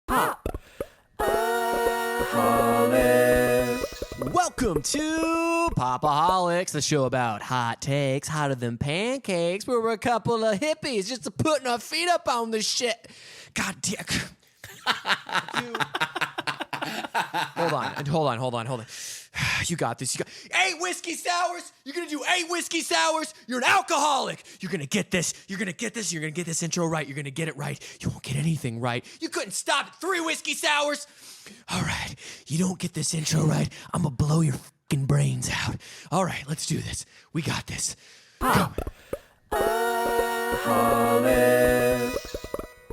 Pop-O-Holics. Welcome to Pop-O-Holics, the show about hot takes, hotter than pancakes. Where we're a couple of hippies just putting our feet up on the shit. God damn. Hold on. You got this. 8 whiskey sours. You're going to do 8 whiskey sours. You're an alcoholic. You're going to get this. You're going to get this intro right. You're going to get it right. You won't get anything right. You couldn't stop at 3 whiskey sours. All right. You don't get this intro right. I'm going to blow your fucking brains out. All right. Let's do this. We got this. Pop-O-Holics.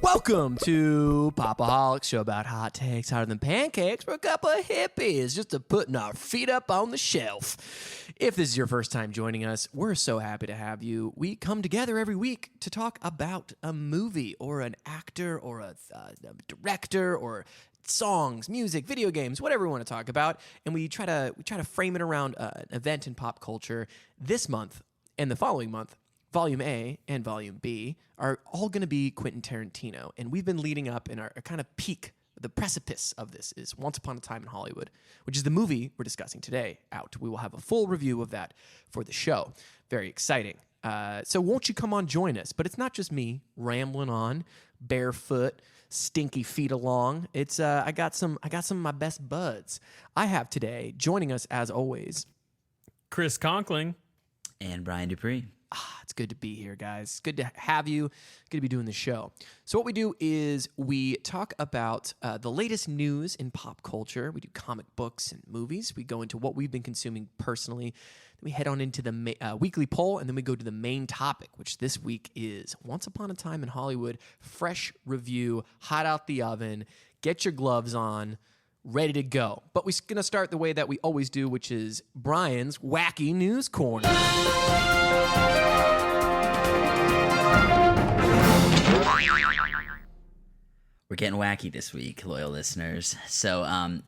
Welcome to Pop-O-Holics, show about hot takes, hotter than pancakes. We're a couple of hippies just putting our feet up on the shelf. If this is your first time joining us, we're so happy to have you. We come together every week to talk about a movie or an actor or a director or songs, music, video games, whatever we want to talk about, and we try to frame it around an event in pop culture. This month and the following month, Volume A and Volume B are all going to be Quentin Tarantino, and we've been leading up in our kind of peak, the precipice of this is Once Upon a Time in Hollywood, which is the movie we're discussing today out. We will have a full review of that for the show. Very exciting. So won't you come on, join us? But it's not just me rambling on, barefoot, stinky feet along. It's I got some of my best buds. I have today joining us as always, Chris Conkling and Brian Dupree. It's good to be here, guys. It's good to have you. Good to be doing the show. So what we do is we talk about the latest news in pop culture. We do comic books and movies. We go into what we've been consuming personally. Then we head on into the weekly poll, and then we go to the main topic, which this week is Once Upon a Time in Hollywood. Fresh review, hot out the oven. Get your gloves on. Ready to go. But we're going to start the way that we always do, which is Brian's Wacky News Corner. We're getting wacky this week, loyal listeners. So,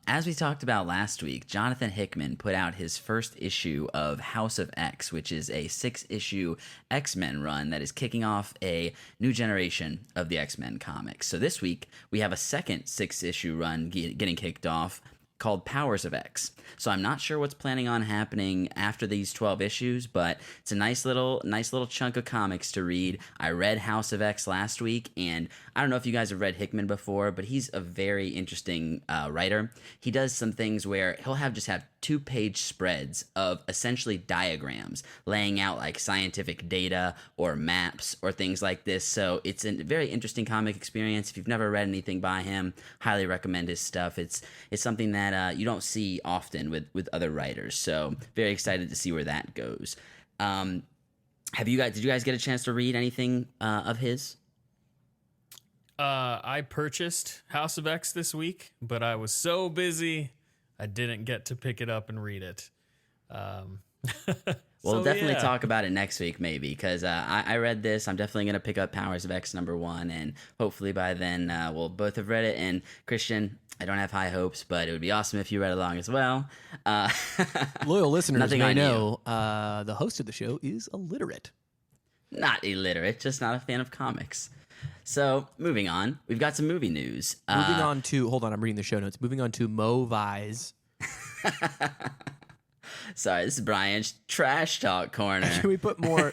as we talked about last week, Jonathan Hickman put out his first issue of House of X, which is a 6-issue X-Men run that is kicking off a new generation of the X-Men comics. So this week, we have a second 6-issue run getting kicked off called Powers of X. So I'm not sure what's planning on happening after these 12 issues, but it's a nice little chunk of comics to read. I read House of X last week, and I don't know if you guys have read Hickman before, but he's a very interesting writer. He does some things where he'll have 2-page spreads of essentially diagrams laying out like scientific data or maps or things like this. So it's a very interesting comic experience. If you've never read anything by him, highly recommend his stuff. It's something that you don't see often with other writers. So very excited to see where that goes. Did you guys get a chance to read anything of his? I purchased House of X this week, but I was so busy I didn't get to pick it up and read it. We'll definitely talk about it next week, maybe, because I read this. I'm definitely going to pick up Powers of X #1, and hopefully by then we'll both have read it. And Christian, I don't have high hopes, but it would be awesome if you read along as well. Loyal listeners may know the host of the show is illiterate. Not illiterate, just not a fan of comics. So, moving on, we've got some movie news. Hold on, I'm reading the show notes. Moving on to Mewes. Sorry, this is Brian's trash talk corner. Can we put more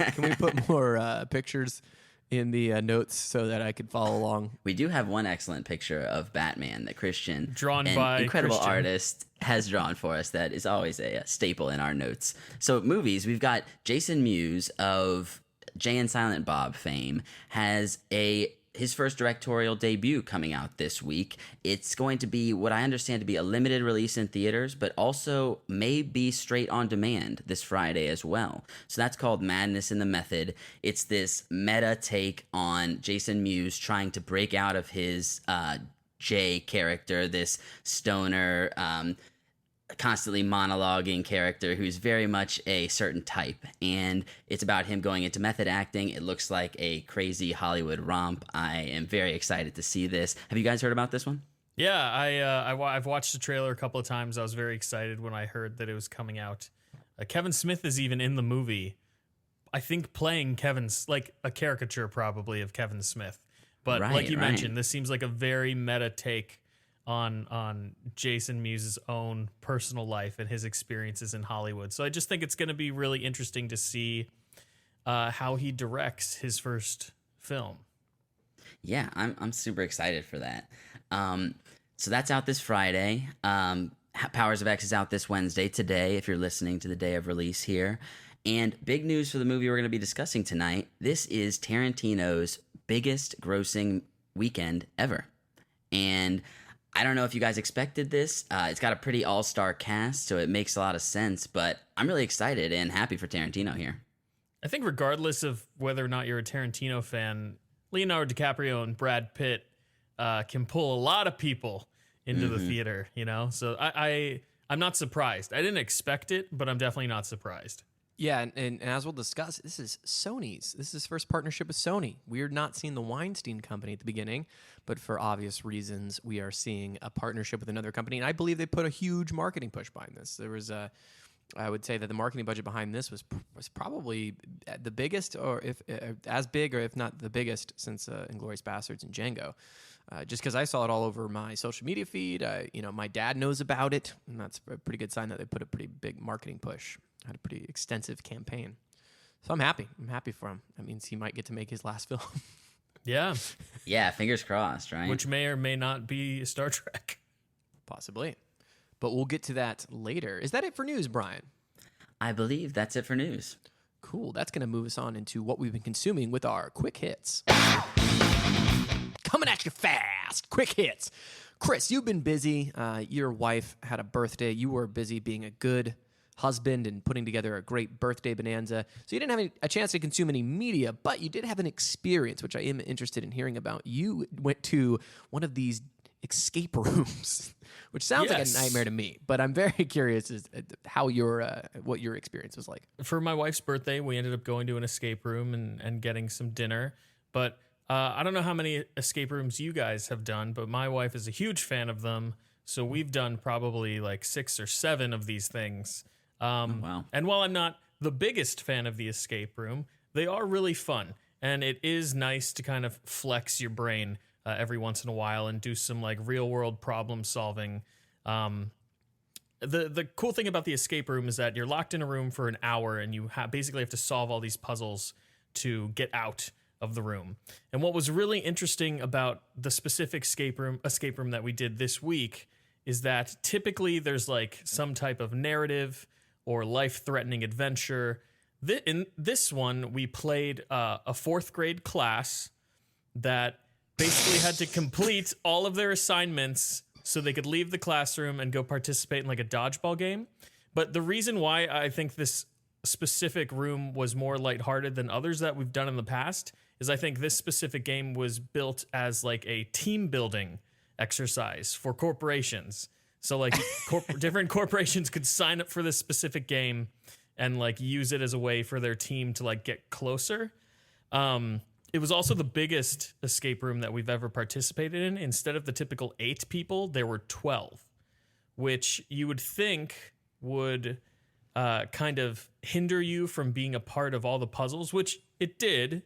pictures in the notes so that I can follow along? We do have one excellent picture of Batman that Christian, drawn by incredible Christian artist, has drawn for us. That is always a staple in our notes. So, movies, we've got Jason Mewes of Jay and Silent Bob fame has his first directorial debut coming out this week. It's going to be what I understand to be a limited release in theaters, but also may be straight on demand this Friday as well. So that's called Madness in the Method. It's this meta take on Jason Mewes trying to break out of his Jay character, this stoner, constantly monologuing character who's very much a certain type, and it's about him going into method acting. It looks like a crazy Hollywood romp. I am very excited to see this. Have you guys heard about this one? Yeah, I've watched the trailer a couple of times. I was very excited when I heard that it was coming out. Kevin Smith is even in the movie, I think, playing like a caricature probably of Kevin Smith. But like you mentioned, this seems like a very meta take on Jason Mewes' own personal life and his experiences in Hollywood. So I just think it's going to be really interesting to see how he directs his first film. Yeah, I'm super excited for that. So that's out this Friday. Powers of X is out this Wednesday, today, if you're listening to the day of release here. And big news for the movie we're going to be discussing tonight. This is Tarantino's biggest grossing weekend ever. And I don't know if you guys expected this. It's got a pretty all-star cast, so it makes a lot of sense. But I'm really excited and happy for Tarantino here. I think regardless of whether or not you're a Tarantino fan, Leonardo DiCaprio and Brad Pitt can pull a lot of people into the theater, you know? So I'm not surprised. I didn't expect it, but I'm definitely not surprised. Yeah, and as we'll discuss, this is Sony's. This is his first partnership with Sony. We're not seeing the Weinstein Company at the beginning, but for obvious reasons, we are seeing a partnership with another company. And I believe they put a huge marketing push behind this. There was I would say that the marketing budget behind this was probably the biggest, or if as big, or if not the biggest, since Inglourious Basterds and Django. Just because I saw it all over my social media feed, my dad knows about it, and that's a pretty good sign that they put a pretty big marketing push. Had a pretty extensive campaign. So I'm happy. I'm happy for him. That means he might get to make his last film. Yeah. Yeah, fingers crossed, right? Which may or may not be Star Trek. Possibly. But we'll get to that later. Is that it for news, Brian? I believe that's it for news. Cool. That's going to move us on into what we've been consuming with our quick hits. Coming at you fast. Quick hits. Chris, you've been busy. Your wife had a birthday. You were busy being a good husband and putting together a great birthday bonanza. So you didn't have a chance to consume any media, but you did have an experience, which I am interested in hearing about. You went to one of these escape rooms, which sounds like a nightmare to me, but I'm very curious as how what your experience was like. For my wife's birthday, we ended up going to an escape room and getting some dinner. But I don't know how many escape rooms you guys have done, but my wife is a huge fan of them. So we've done probably like 6 or 7 of these things. Wow. And while I'm not the biggest fan of the escape room, they are really fun. And it is nice to kind of flex your brain every once in a while and do some like real world problem solving. The cool thing about the escape room is that you're locked in a room for an hour and you basically have to solve all these puzzles to get out of the room. And what was really interesting about the specific escape room that we did this week is that typically there's like some type of narrative or life-threatening adventure. In this one, we played a 4th grade class that basically had to complete all of their assignments so they could leave the classroom and go participate in like a dodgeball game. But the reason why I think this specific room was more lighthearted than others that we've done in the past is I think this specific game was built as like a team building exercise for corporations. So like different corporations could sign up for this specific game and like use it as a way for their team to like get closer. It was also the biggest escape room that we've ever participated in. Instead of the typical 8 people, there were 12, which you would think would kind of hinder you from being a part of all the puzzles, which it did.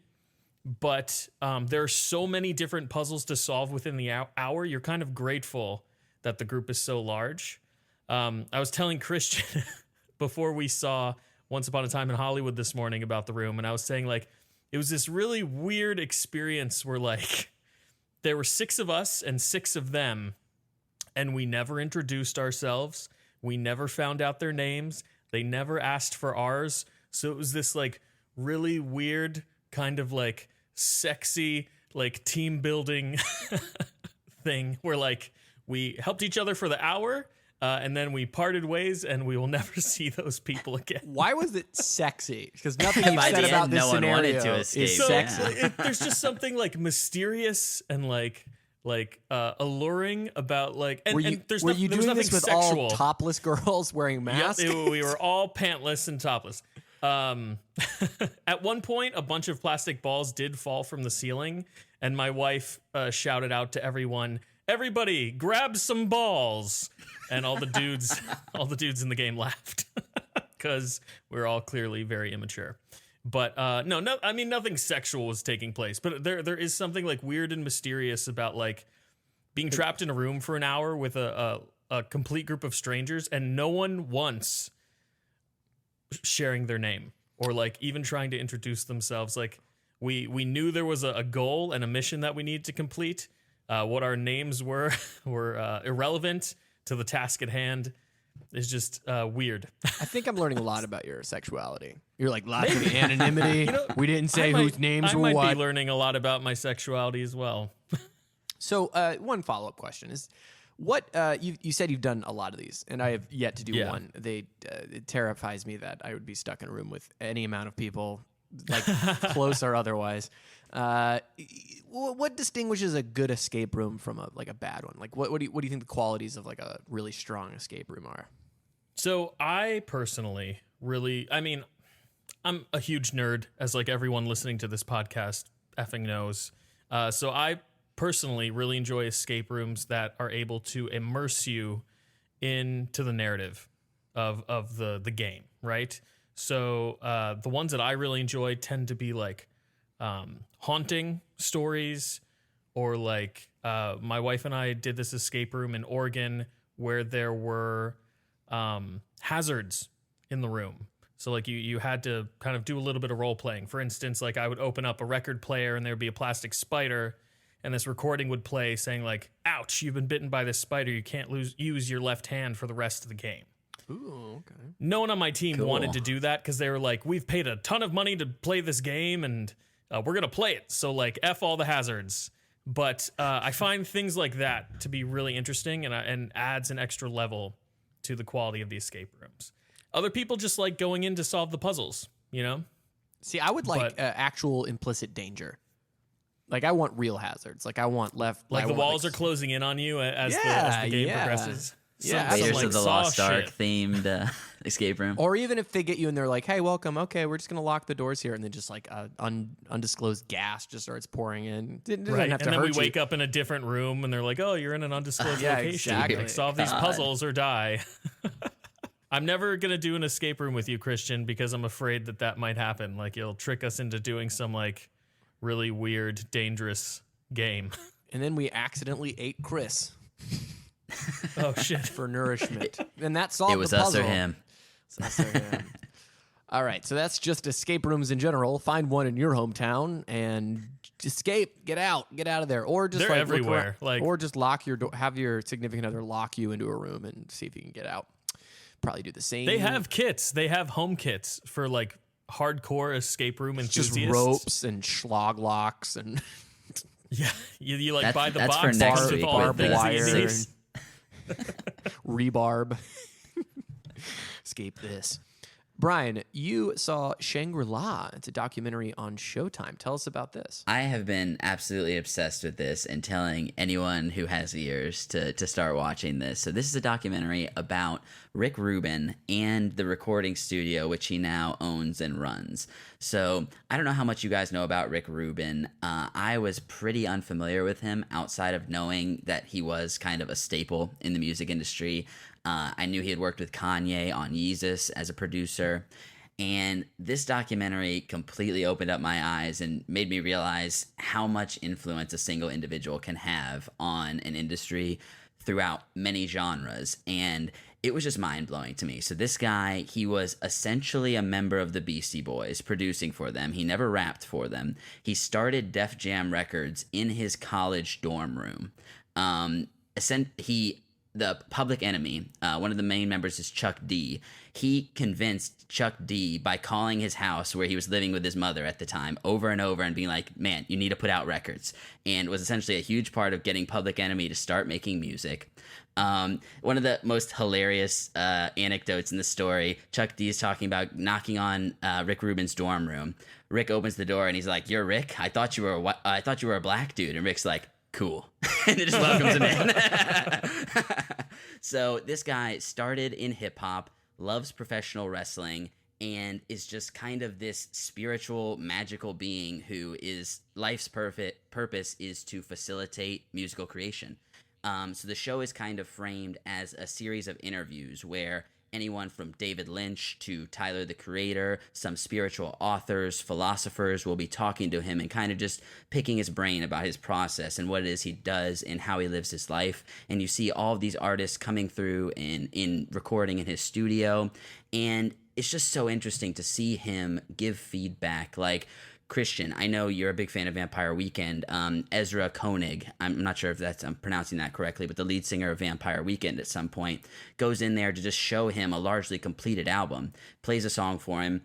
But there are so many different puzzles to solve within the hour. You're kind of grateful that the group is so large. I was telling Christian before we saw Once Upon a Time in Hollywood this morning about the room, and I was saying like it was this really weird experience where like there were 6 of us and 6 of them, and we never introduced ourselves. We never found out their names. They never asked for ours. So it was this like really weird kind of like sexy like team building thing where like we helped each other for the hour and then we parted ways and we will never see those people again. Why was it sexy? Because nothing you've By said the about end, this no one scenario wanted to escape. is So, sexy. There's just something like mysterious and like alluring about like and, Were you, and there's were no, you there was doing nothing this with sexual. all topless girls wearing masks? Yep, we were all pantless and topless. At one point, a bunch of plastic balls did fall from the ceiling, and my wife shouted out to everyone, "Everybody, grab some balls!" And all the dudes in the game laughed because we're all clearly very immature. But no, I mean nothing sexual was taking place. But there is something like weird and mysterious about like being trapped in a room for an hour with a complete group of strangers and no one once sharing their name or like even trying to introduce themselves. Like we knew there was a goal and a mission that we needed to complete. What our names were irrelevant to the task at hand. Is just weird. I think I'm learning a lot about your sexuality. You're like lots of anonymity. We didn't say whose names were what. I might what. be learning a lot about my sexuality as well. So one follow-up question is, what you said you've done a lot of these, and I have yet to do one. It terrifies me that I would be stuck in a room with any amount of people, like close or otherwise. What distinguishes a good escape room from a bad one? Like what do you think the qualities of like a really strong escape room are? So I personally I'm a huge nerd, as like everyone listening to this podcast effing knows. So I personally really enjoy escape rooms that are able to immerse you into the narrative of the game, right? So the ones that I really enjoy tend to be like haunting stories, or like my wife and I did this escape room in Oregon where there were hazards in the room. So like you had to kind of do a little bit of role playing. For instance, like I would open up a record player and there would be a plastic spider, and this recording would play saying like, "Ouch, you've been bitten by this spider. You can't use your left hand for the rest of the game." Ooh, okay. No one on my team wanted to do that because they were like, "We've paid a ton of money to play this game, and we're gonna play it. So like, F all the hazards." But I find things like that to be really interesting and adds an extra level to the quality of the escape rooms. Other people just like going in to solve the puzzles, you know? See, I would like actual implicit danger. Like I want real hazards. Like I want left. Like the walls are closing in on you as the game progresses. Yeah, Raiders like of the Lost Ark themed escape room. Or even if they get you and they're like, "Hey, welcome. Okay, we're just gonna lock the doors here," and then just like undisclosed gas just starts pouring in. It doesn't Right, have to and then we hurt you. wake up in a different room, and they're like, "Oh, you're in an undisclosed Yeah, location. exactly. Like, solve these puzzles or die." I'm never gonna do an escape room with you, Christian, because I'm afraid that might happen. Like you'll trick us into doing some like really weird, dangerous game. And then we accidentally ate Chris Oh shit! for nourishment, and that solved It was the us puzzle. or him. It's us or him. All right, so that's just escape rooms in general. Find one in your hometown and escape. Get out of there, or just They're like everywhere. Like, or just lock your door. Have your significant other lock you into a room and see if you can get out. Probably do the same. They have kits. They have home kits for like hardcore escape room enthusiasts. just ropes and schlag locks and Yeah, you like buy the that's box for next with week all the with things that you wire need. and rebarb. Escape this. Brian, you saw Shangri-La. It's a documentary on Showtime. Tell us about this. I have been absolutely obsessed with this and telling anyone who has ears to start watching this. So this is a documentary about Rick Rubin and the recording studio, which he now owns and runs. So I don't know how much you guys know about Rick Rubin. I was pretty unfamiliar with him outside of knowing that he was kind of a staple in the music industry. I knew he had worked with Kanye on Yeezus as a producer, and this documentary completely opened up my eyes and made me realize how much influence a single individual can have on an industry throughout many genres, and it was just mind-blowing to me. So this guy, he was essentially a member of the Beastie Boys, producing for them. He never rapped for them. He started Def Jam Records in his college dorm room. The Public Enemy, one of the main members is Chuck D. He convinced Chuck D by calling his house where he was living with his mother at the time over and over and being like, "Man, you need to put out records," and was essentially a huge part of getting Public Enemy to start making music. One of the most hilarious anecdotes in the story, Chuck D is talking about knocking on Rick Rubin's dorm room. Rick opens the door and he's like, "You're Rick? I thought you were a black dude." And Rick's like, "Cool." And it just welcomes him in. So this guy started in hip hop, loves professional wrestling, and is just kind of this spiritual, magical being who is life's purpose is to facilitate musical creation. So the show is kind of framed as a series of interviews where anyone from David Lynch to Tyler the Creator. Some spiritual authors, philosophers will be talking to him and kind of just picking his brain about his process and what it is he does and how he lives his life. And you see all of these artists coming through in recording in his studio, and it's just so interesting to see him give feedback. Like, Christian, I know you're a big fan of Vampire Weekend. Ezra Koenig, I'm not sure if I'm pronouncing that correctly, but the lead singer of Vampire Weekend at some point goes in there to just show him a largely completed album, plays a song for him,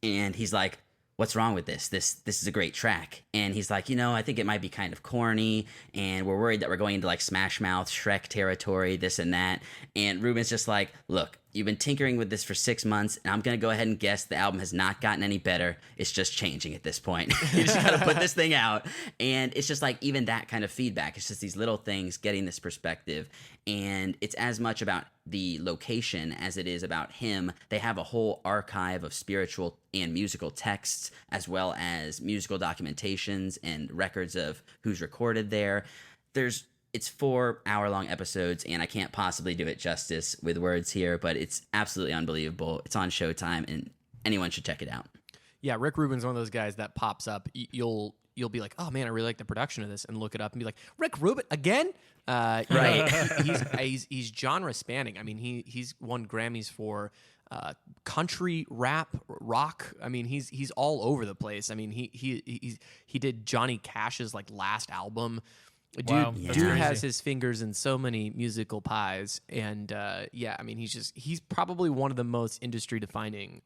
and he's like, what's wrong with this? This is a great track. And he's like, I think it might be kind of corny, and we're worried that we're going into like Smash Mouth, Shrek territory, this and that. And Ruben's just like, look, you've been tinkering with this for 6 months, and I'm going to go ahead and guess the album has not gotten any better. It's just changing at this point. You just got to put this thing out. And it's just like even that kind of feedback. It's just these little things getting this perspective. And it's as much about the location as it is about him. They have a whole archive of spiritual and musical texts, as well as musical documentations and records of who's recorded there. It's 4-hour-long episodes, and I can't possibly do it justice with words here, but it's absolutely unbelievable. It's on Showtime, and anyone should check it out. Yeah, Rick Rubin's one of those guys that pops up. You'll be like, oh man, I really like the production of this, and look it up and be like, Rick Rubin again? Right. He's genre spanning. I mean, he's won Grammys for country, rap, rock. I mean, he's all over the place. I mean, he did Johnny Cash's like last album. Wow, Dude crazy. has his fingers in so many musical pies, and I mean, he's probably one of the most industry defining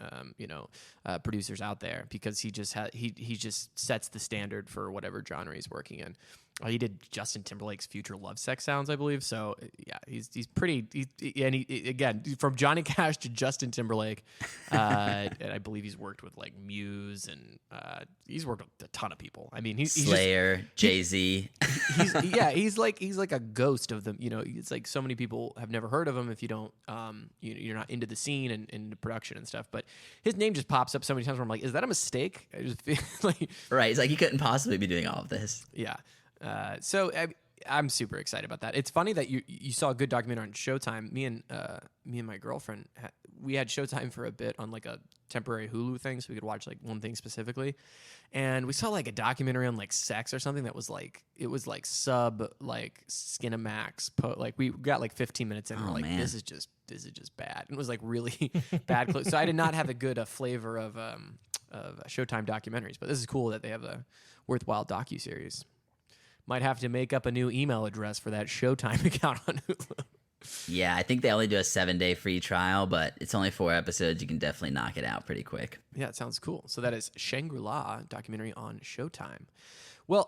producers out there, because he just sets the standard for whatever genre he's working in. He did Justin Timberlake's Future Love Sex Sounds, I believe. So yeah, he's pretty. And he again, from Johnny Cash to Justin Timberlake, and I believe he's worked with like Mewes, and he's worked with a ton of people. I mean, he's Slayer, Jay-Z. He's like a ghost of them. It's like so many people have never heard of him if you don't, you're not into the scene and into production and stuff. But his name just pops up so many times where I'm like, is that a mistake? I just feel like Right. It's like he couldn't possibly be doing all of this. yeah. So I'm super excited about that. It's funny that you saw a good documentary on Showtime. Me and my girlfriend, we had Showtime for a bit on like a temporary Hulu thing, so we could watch like one thing specifically. And we saw like a documentary on like sex or something that was like, it was like sub like Skinamax. Like we got like 15 minutes in, and we're like, man. this is just bad. And it was like really bad. So I did not have a good flavor of Showtime documentaries, but this is cool that they have a worthwhile docuseries. Might have to make up a new email address for that Showtime account on Hulu. Yeah, I think they only do a 7-day free trial, but it's only 4 episodes. You can definitely knock it out pretty quick. Yeah, it sounds cool. So that is Shangri-La documentary on Showtime. Well,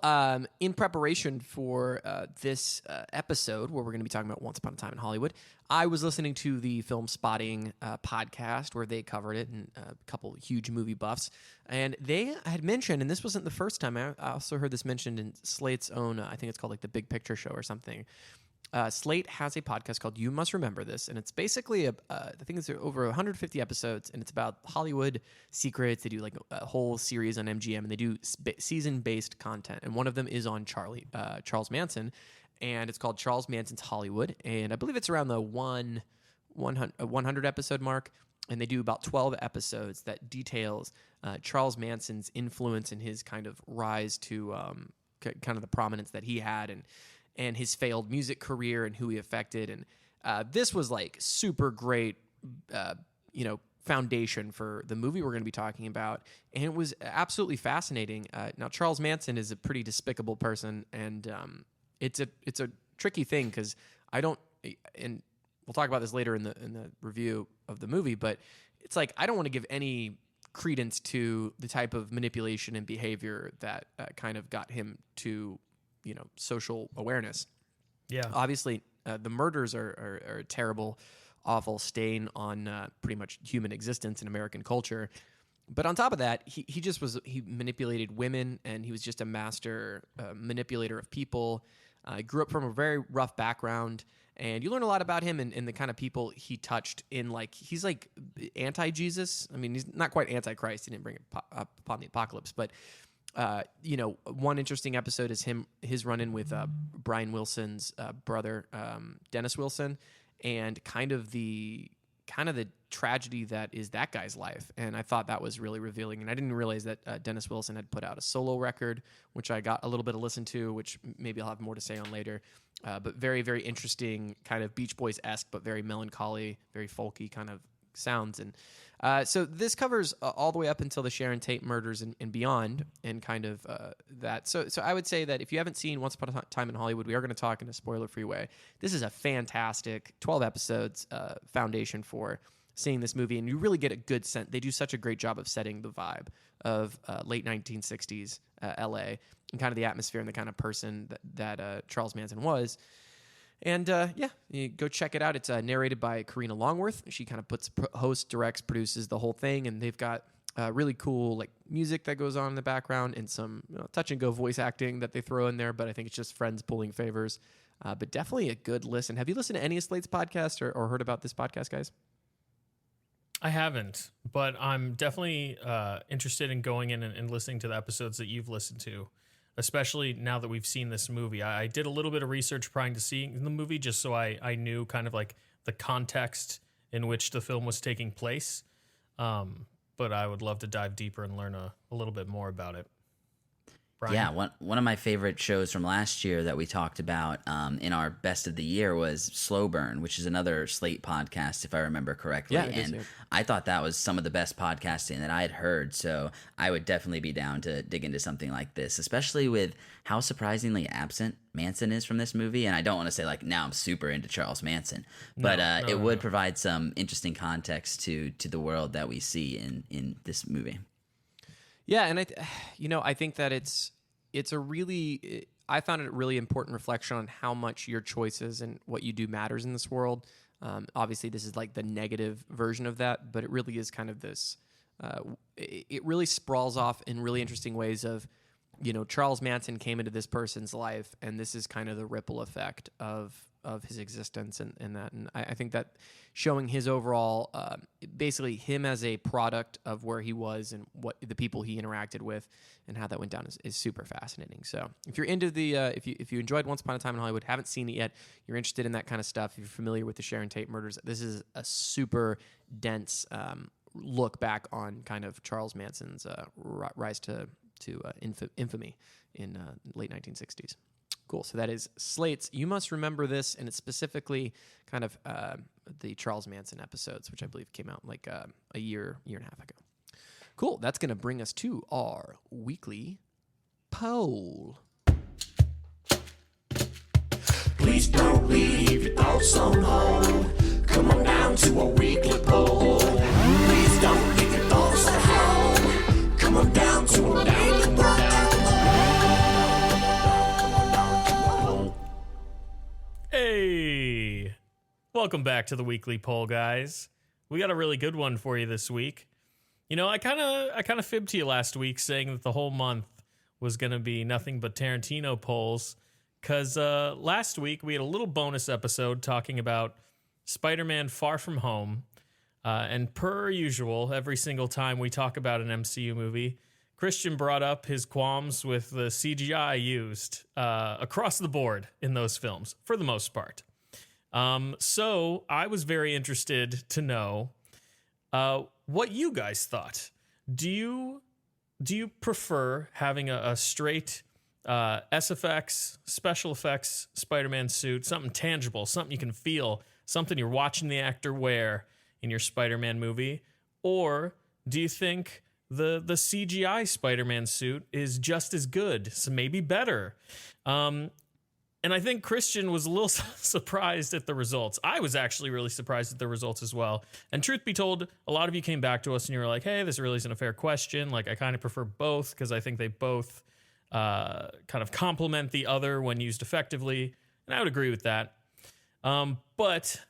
in preparation for this episode, where we're going to be talking about Once Upon a Time in Hollywood, I was listening to the Film Spotting podcast where they covered it, and a couple huge movie buffs. And they had mentioned, and this wasn't the first time, I also heard this mentioned in Slate's own, I think it's called like the Big Picture Show or something. Slate has a podcast called You Must Remember This, and it's basically I think it's over 150 episodes, and it's about Hollywood secrets. They do like a whole series on MGM, and they do season-based content, and one of them is on Charles Manson, and it's called Charles Manson's Hollywood, and I believe it's around the 100 episode mark, and they do about 12 episodes that details Charles Manson's influence and his kind of rise to kind of the prominence that he had, and his failed music career and who he affected. And this was like super great, foundation for the movie we're going to be talking about. And it was absolutely fascinating. Now, Charles Manson is a pretty despicable person, and it's a tricky thing because and we'll talk about this later in the review of the movie, but it's like I don't want to give any credence to the type of manipulation and behavior that kind of got him to social awareness. Yeah. Obviously, the murders are a terrible, awful stain on pretty much human existence in American culture. But on top of that, he manipulated women, and he was just a master manipulator of people. Grew up from a very rough background, and you learn a lot about him and the kind of people he touched in. Like, he's like anti-Jesus. I mean, he's not quite anti-Christ. He didn't bring it up upon the apocalypse, but one interesting episode is his run-in with Brian Wilson's brother, Dennis Wilson, and kind of the kind of the tragedy that is that guy's life. And I thought that was really revealing. And I didn't realize that Dennis Wilson had put out a solo record, which I got a little bit to listen to, which maybe I'll have more to say on later. But very, very interesting, kind of Beach Boys-esque, but very melancholy, very folky kind of sounds. And so this covers all the way up until the Sharon Tate murders and beyond, and kind of that. So I would say that if you haven't seen Once Upon a Time in Hollywood, we are going to talk in a spoiler-free way. This is a fantastic 12 episodes foundation for seeing this movie, and you really get a good sense. They do such a great job of setting the vibe of late 1960s LA, and kind of the atmosphere and the kind of person that Charles Manson was. And you go check it out. It's narrated by Karina Longworth. She kind of hosts, directs, produces the whole thing, and they've got really cool like music that goes on in the background and some touch and go voice acting that they throw in there. But I think it's just friends pulling favors. But definitely a good listen. Have you listened to any of Slate's podcasts or heard about this podcast, guys? I haven't, but I'm definitely interested in going in and listening to the episodes that you've listened to, especially now that we've seen this movie. I did a little bit of research prior to seeing the movie just so I knew kind of like the context in which the film was taking place. But I would love to dive deeper and learn a little bit more about it. Brian? Yeah, one of my favorite shows from last year that we talked about in our best of the year was Slow Burn, which is another Slate podcast, if I remember correctly. Yeah, and I thought that was some of the best podcasting that I had heard. So I would definitely be down to dig into something like this, especially with how surprisingly absent Manson is from this movie. And I don't want to say like now I'm super into Charles Manson, but it would provide some interesting context to the world that we see in this movie. Yeah, and I think that it's a really, I found it a really important reflection on how much your choices and what you do matters in this world. Obviously, this is like the negative version of that, but it really is kind of this. It really sprawls off in really interesting ways of, Charles Manson came into this person's life, and this is kind of the ripple effect of his existence and that. And I think that showing his overall, basically him as a product of where he was and what the people he interacted with and how that went down is super fascinating. So if you're into the, if you enjoyed Once Upon a Time in Hollywood, haven't seen it yet, you're interested in that kind of stuff, if you're familiar with the Sharon Tate murders, this is a super dense look back on kind of Charles Manson's rise to infamy in late 1960s. Cool. So that is Slate's You Must Remember This, and it's specifically kind of the Charles Manson episodes, which I believe came out like a year and a half ago. Cool. That's going to bring us to our weekly poll. Please don't leave your thoughts on hold. Come on down to a weekly poll. Please don't leave your thoughts at home. Come on down to a weekly poll. Hey, welcome back to the weekly poll, guys. We got a really good one for you this week. I kind of fibbed to you last week saying that the whole month was going to be nothing but Tarantino polls, because last week we had a little bonus episode talking about Spider-Man Far From Home, and per usual, every single time we talk about an MCU movie, Christian brought up his qualms with the CGI used across the board in those films, for the most part. So I was very interested to know what you guys thought. Do you prefer having a straight SFX, special effects Spider-Man suit, something tangible, something you can feel, something you're watching the actor wear in your Spider-Man movie? Or do you think the CGI Spider-Man suit is just as good, so maybe better? And I think Christian was a little surprised at the results. I was actually really surprised at the results as well. And truth be told, a lot of you came back to us and you were like, hey, this really isn't a fair question. Like, I kind of prefer both because I think they both kind of complement the other when used effectively. And I would agree with that. But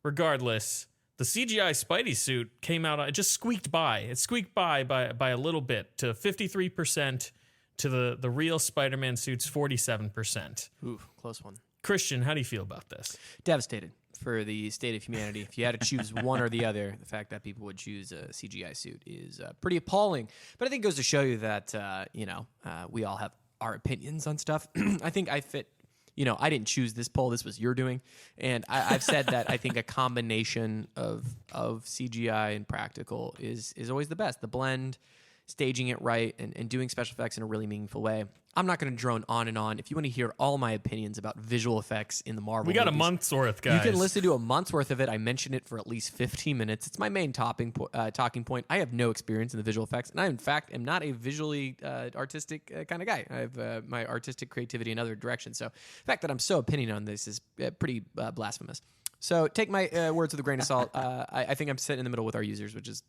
regardless, the CGI Spidey suit came out, it just squeaked by. It squeaked by a little bit to 53%. To the real Spider-Man suit's 47%. Ooh, close one. Christian, how do you feel about this? Devastated for the state of humanity. If you had to choose one or the other, the fact that people would choose a CGI suit is pretty appalling. But I think it goes to show you that, we all have our opinions on stuff. I think I fit, I didn't choose this poll. This was your doing. And I've said that I think a combination of CGI and practical is always the best. The blend, staging it right, and doing special effects in a really meaningful way. I'm not going to drone on and on. If you want to hear all my opinions about visual effects in the Marvel We got movies, a month's worth, guys. you can listen to a month's worth of it. I mentioned it for at least 15 minutes. It's my main talking point. I have no experience in the visual effects, and I, in fact, am not a visually artistic kind of guy. I have my artistic creativity in other directions. So the fact that I'm so opinionated on this is pretty blasphemous. So take my words with a grain of salt. I think I'm sitting in the middle with our users, which is,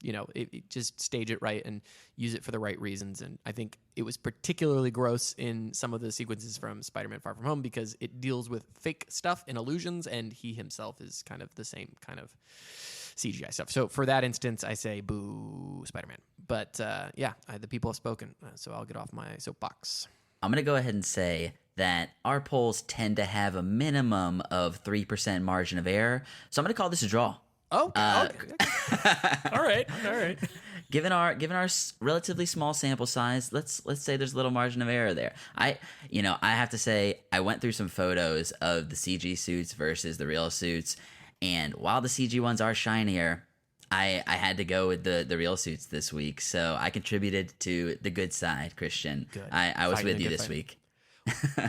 just stage it right and use it for the right reasons. And I think it was particularly gross in some of the sequences from Spider-Man Far From Home because it deals with fake stuff and illusions, and he himself is kind of the same kind of CGI stuff. So for that instance, I say boo Spider-Man. But the people have spoken, so I'll get off my soapbox. I'm going to go ahead and say that our polls tend to have a minimum of 3% margin of error. So I'm going to call this a draw. Okay. All right. Given our relatively small sample size, let's say there's a little margin of error there. I have to say I went through some photos of the CG suits versus the real suits, and while the CG ones are shinier, I had to go with the real suits this week, so I contributed to the good side, Christian. Good. I was Fighting with you the good this fight. week.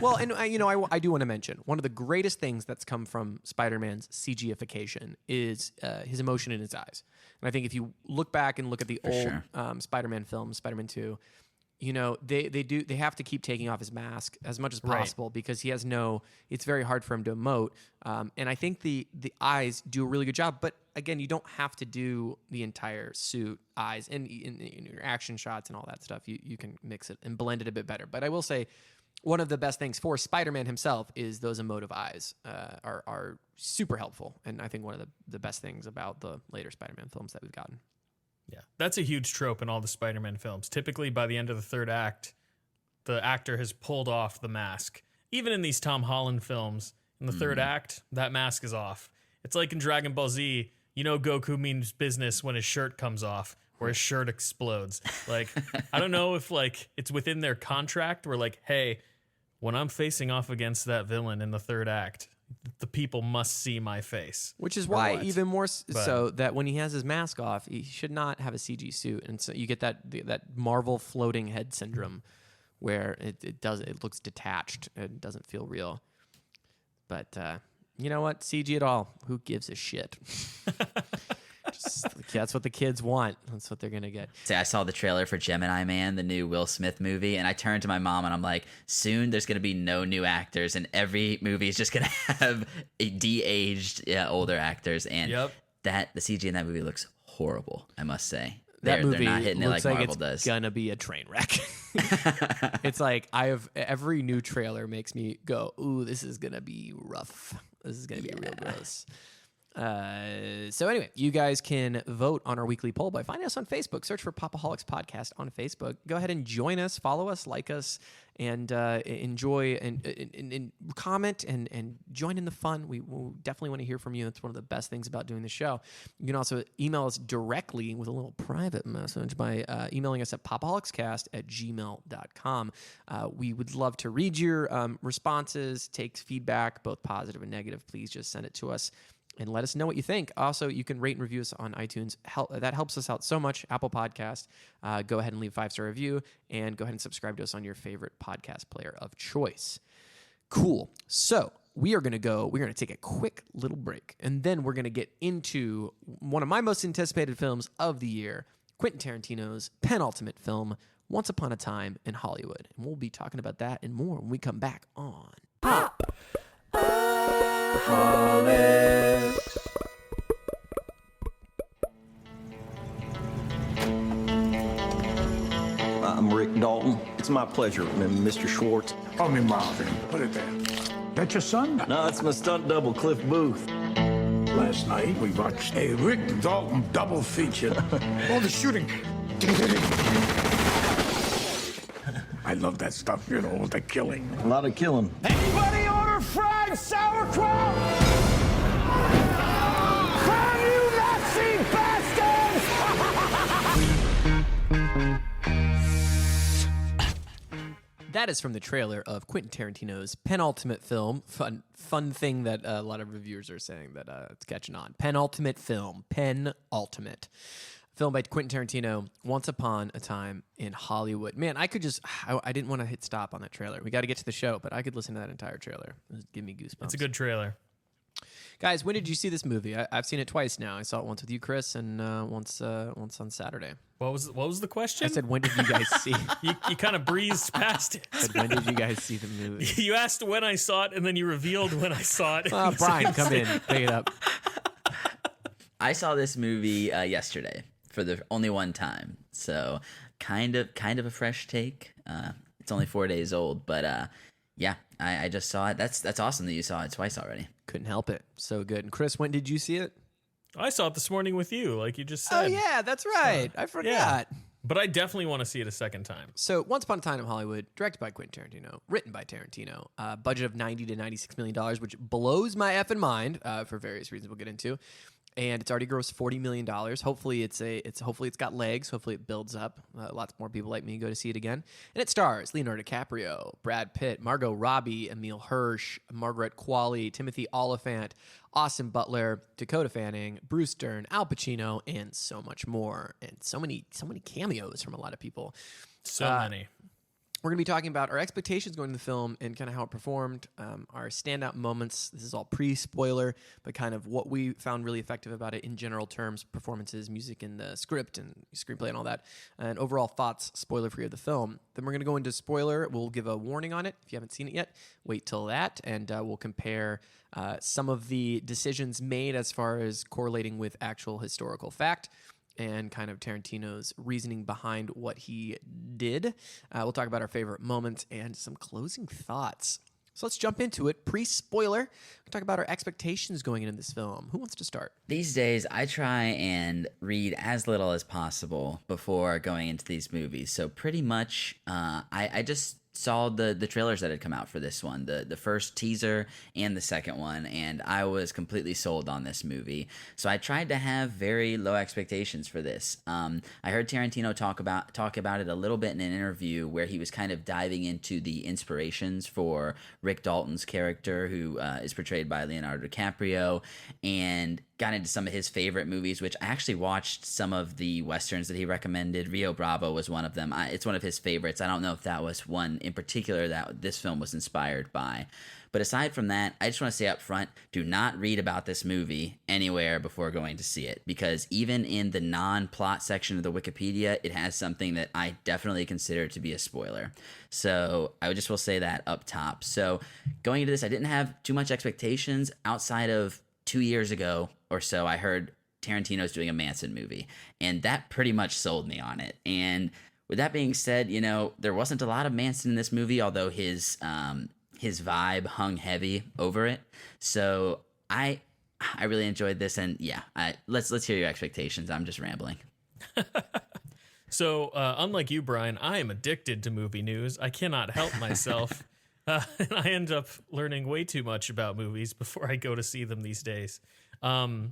Well, and I do want to mention one of the greatest things that's come from Spider-Man's CGification is his emotion in his eyes. And I think if you look back and look at the old Spider-Man films, Spider-Man 2, they have to keep taking off his mask as much as possible because he has it's very hard for him to emote. And I think the eyes do a really good job, but again, you don't have to do the entire suit eyes and in your action shots and all that stuff. You can mix it and blend it a bit better. But I will say, one of the best things for Spider-Man himself is those emotive eyes are super helpful. And I think one of the best things about the later Spider-Man films that we've gotten. Yeah, that's a huge trope in all the Spider-Man films. Typically, by the end of the third act, the actor has pulled off the mask. Even in these Tom Holland films, in the third act, that mask is off. It's like in Dragon Ball Z, Goku means business when his shirt comes off, or his shirt explodes. Like, I don't know if it's within their contract where hey, when I'm facing off against that villain in the third act, the people must see my face. Which is why even more so that when he has his mask off, he should not have a CG suit. And so you get that Marvel floating head syndrome where it looks detached and doesn't feel real. But you know what? CG at all. Who gives a shit? That's what the kids want. That's what they're going to get. See, I saw the trailer for Gemini Man, the new Will Smith movie, and I turned to my mom and I'm like, soon there's going to be no new actors, and every movie is just going to have a de-aged older actors. And the CG in that movie looks horrible, I must say. That movie they're not hitting it like Marvel does. It's gonna be a train wreck. It's like every new trailer makes me go, ooh, this is gonna be rough. This is gonna be real gross. So anyway, you guys can vote on our weekly poll by finding us on Facebook. Search for Pop-O-Holics Podcast on Facebook. Go ahead and join us, follow us, like us, and enjoy and comment and join in the fun. We definitely want to hear from you. It's one of the best things about doing the show. You can also email us directly with a little private message by emailing us at popaholicscast@gmail.com. We would love to read your responses, take feedback, both positive and negative. Please just send it to us and let us know what you think. Also, you can rate and review us on iTunes. That helps us out so much. Apple Podcast. Go ahead and leave a 5-star review, and go ahead and subscribe to us on your favorite podcast player of choice. Cool. So we're going to take a quick little break, and then we're going to get into one of my most anticipated films of the year, Quentin Tarantino's penultimate film, Once Upon a Time in Hollywood. And we'll be talking about that and more when we come back on Pop-O-Holics. I'm Rick Dalton. It's my pleasure, Mr. Schwartz. Call me Marvin. Put it there. That your son? No, it's my stunt double, Cliff Booth. Last night, we watched a Rick Dalton double feature. All the shooting. I love that stuff, the killing. A lot of killing. Anybody order fried sauerkraut? From you Nazi bastards! That is from the trailer of Quentin Tarantino's penultimate film. Fun thing that a lot of reviewers are saying that it's catching on. Penultimate film. Penultimate. Film by Quentin Tarantino, Once Upon a Time in Hollywood. Man, I didn't want to hit stop on that trailer. We got to get to the show, but I could listen to that entire trailer. It would give me goosebumps. It's a good trailer. Guys, when did you see this movie? I've seen it twice now. I saw it once with you, Chris, and once on Saturday. What was the question? I said, when did you guys see? You kind of breezed past it. I said, when did you guys see the movie? You asked when I saw it, and then you revealed when I saw it. Brian, come in, pick it up. I saw this movie yesterday for the only one time, so kind of a fresh take. It's only 4 days old, but yeah, I just saw it. That's awesome that you saw it twice already. Couldn't help it. So good. And Chris, when did you see it? I saw it this morning with you, like you just Oh said. yeah, that's right. I forgot. But I definitely want to see it a second time. So, Once Upon a Time in Hollywood, directed by Quentin Tarantino, written by Tarantino, budget of $90 to $96 million, which blows my effing mind for various reasons we'll get into. And it's already grossed $40 million. Hopefully it's got legs. Hopefully it builds up. Lots more people like me go to see it again. And it stars Leonardo DiCaprio, Brad Pitt, Margot Robbie, Emile Hirsch, Margaret Qualley, Timothy Olyphant, Austin Butler, Dakota Fanning, Bruce Dern, Al Pacino, and so much more. And so many cameos from a lot of people. So many. We're going to be talking about our expectations going to the film and kind of how it performed, our standout moments. This is all pre-spoiler, but kind of what we found really effective about it in general terms, performances, music, and the script and screenplay and all that, and overall thoughts, spoiler-free of the film. Then we're going to go into spoiler. We'll give a warning on it. If you haven't seen it yet, wait till that, and we'll compare some of the decisions made as far as correlating with actual historical fact and kind of Tarantino's reasoning behind what he did. We'll talk about our favorite moments and some closing thoughts. So let's jump into it. Pre-spoiler, we'll talk about our expectations going into this film. Who wants to start? These days, I try and read as little as possible before going into these movies. So pretty much, I just saw the trailers that had come out for this one, the first teaser and the second one, and I was completely sold on this movie. So I tried to have very low expectations for this. I heard Tarantino talk about it a little bit in an interview where he was kind of diving into the inspirations for Rick Dalton's character, who is portrayed by Leonardo DiCaprio, and got into some of his favorite movies, which I actually watched some of the Westerns that he recommended. Rio Bravo was one of them. It's one of his favorites. I don't know if that was one in particular that this film was inspired by. But aside from that, I just want to say up front, do not read about this movie anywhere before going to see it, because even in the non-plot section of the Wikipedia, it has something that I definitely consider to be a spoiler. So I just will say that up top. So going into this, I didn't have too much expectations outside of 2 years ago or so. I heard Tarantino's doing a Manson movie, and that pretty much sold me on it. And with that being said, there wasn't a lot of Manson in this movie, although his vibe hung heavy over it. So I really enjoyed this, and yeah, let's hear your expectations. I'm just rambling. So unlike you, Brian, I am addicted to movie news. I cannot help myself. And I end up learning way too much about movies before I go to see them these days. I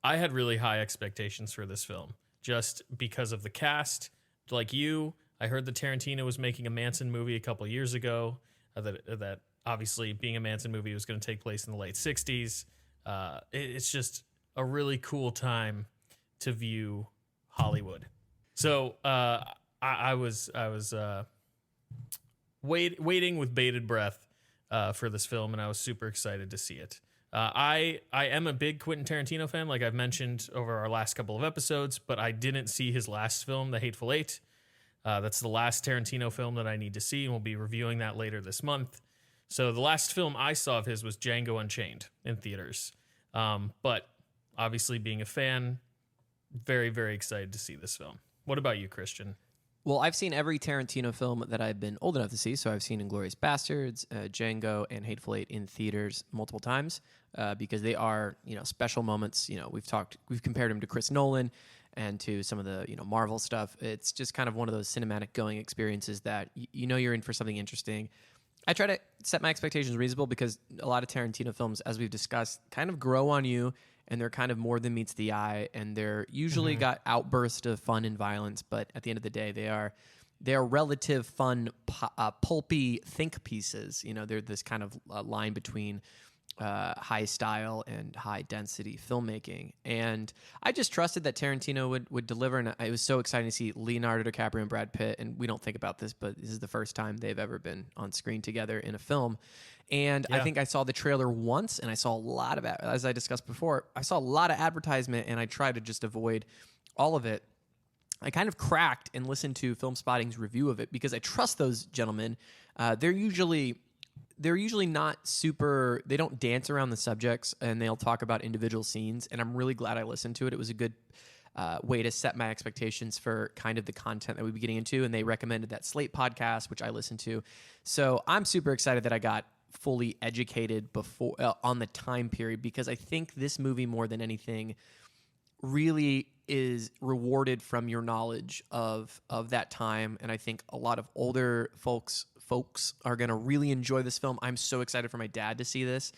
had really high expectations for this film just because of the cast. Like you, I heard that Tarantino was making a Manson movie a couple years ago, that obviously being a Manson movie was going to take place in the late 60s. It's just a really cool time to view Hollywood. So I was waiting with bated breath for this film, and I was super excited to see it. I am a big Quentin Tarantino fan, like I've mentioned over our last couple of episodes, but I didn't see his last film, The Hateful Eight. That's the last Tarantino film that I need to see, and we'll be reviewing that later this month. So the last film I saw of his was Django Unchained in theaters. But obviously being a fan, very, very excited to see this film. What about you, Christian? Well, I've seen every Tarantino film that I've been old enough to see. So I've seen Inglourious Bastards, Django, and Hateful Eight in theaters multiple times because they are, special moments. We've compared them to Chris Nolan and to some of the, Marvel stuff. It's just kind of one of those cinematic going experiences that you're in for something interesting. I try to set my expectations reasonable because a lot of Tarantino films, as we've discussed, kind of grow on you, and they're kind of more than meets the eye, and they're usually got outbursts of fun and violence, but at the end of the day, they're relative fun, pulpy think pieces. You know, they're this kind of line between high style and high density filmmaking. And I just trusted that Tarantino would deliver. And it was so exciting to see Leonardo DiCaprio and Brad Pitt. And we don't think about this, but this is the first time they've ever been on screen together in a film. And I think I saw the trailer once, and I saw a lot of, as I discussed before, I saw a lot of advertisement, and I tried to just avoid all of it. I kind of cracked and listened to Film Spotting's review of it because I trust those gentlemen. They're usually not super, they don't dance around the subjects, and they'll talk about individual scenes. And I'm really glad I listened to it. It was a good way to set my expectations for kind of the content that we'd be getting into. And they recommended that Slate podcast, which I listened to. So I'm super excited that I got fully educated before on the time period, because I think this movie, more than anything, really is rewarded from your knowledge of that time. And I think a lot of older folks are going to really enjoy this film. I'm so excited for my dad to see this.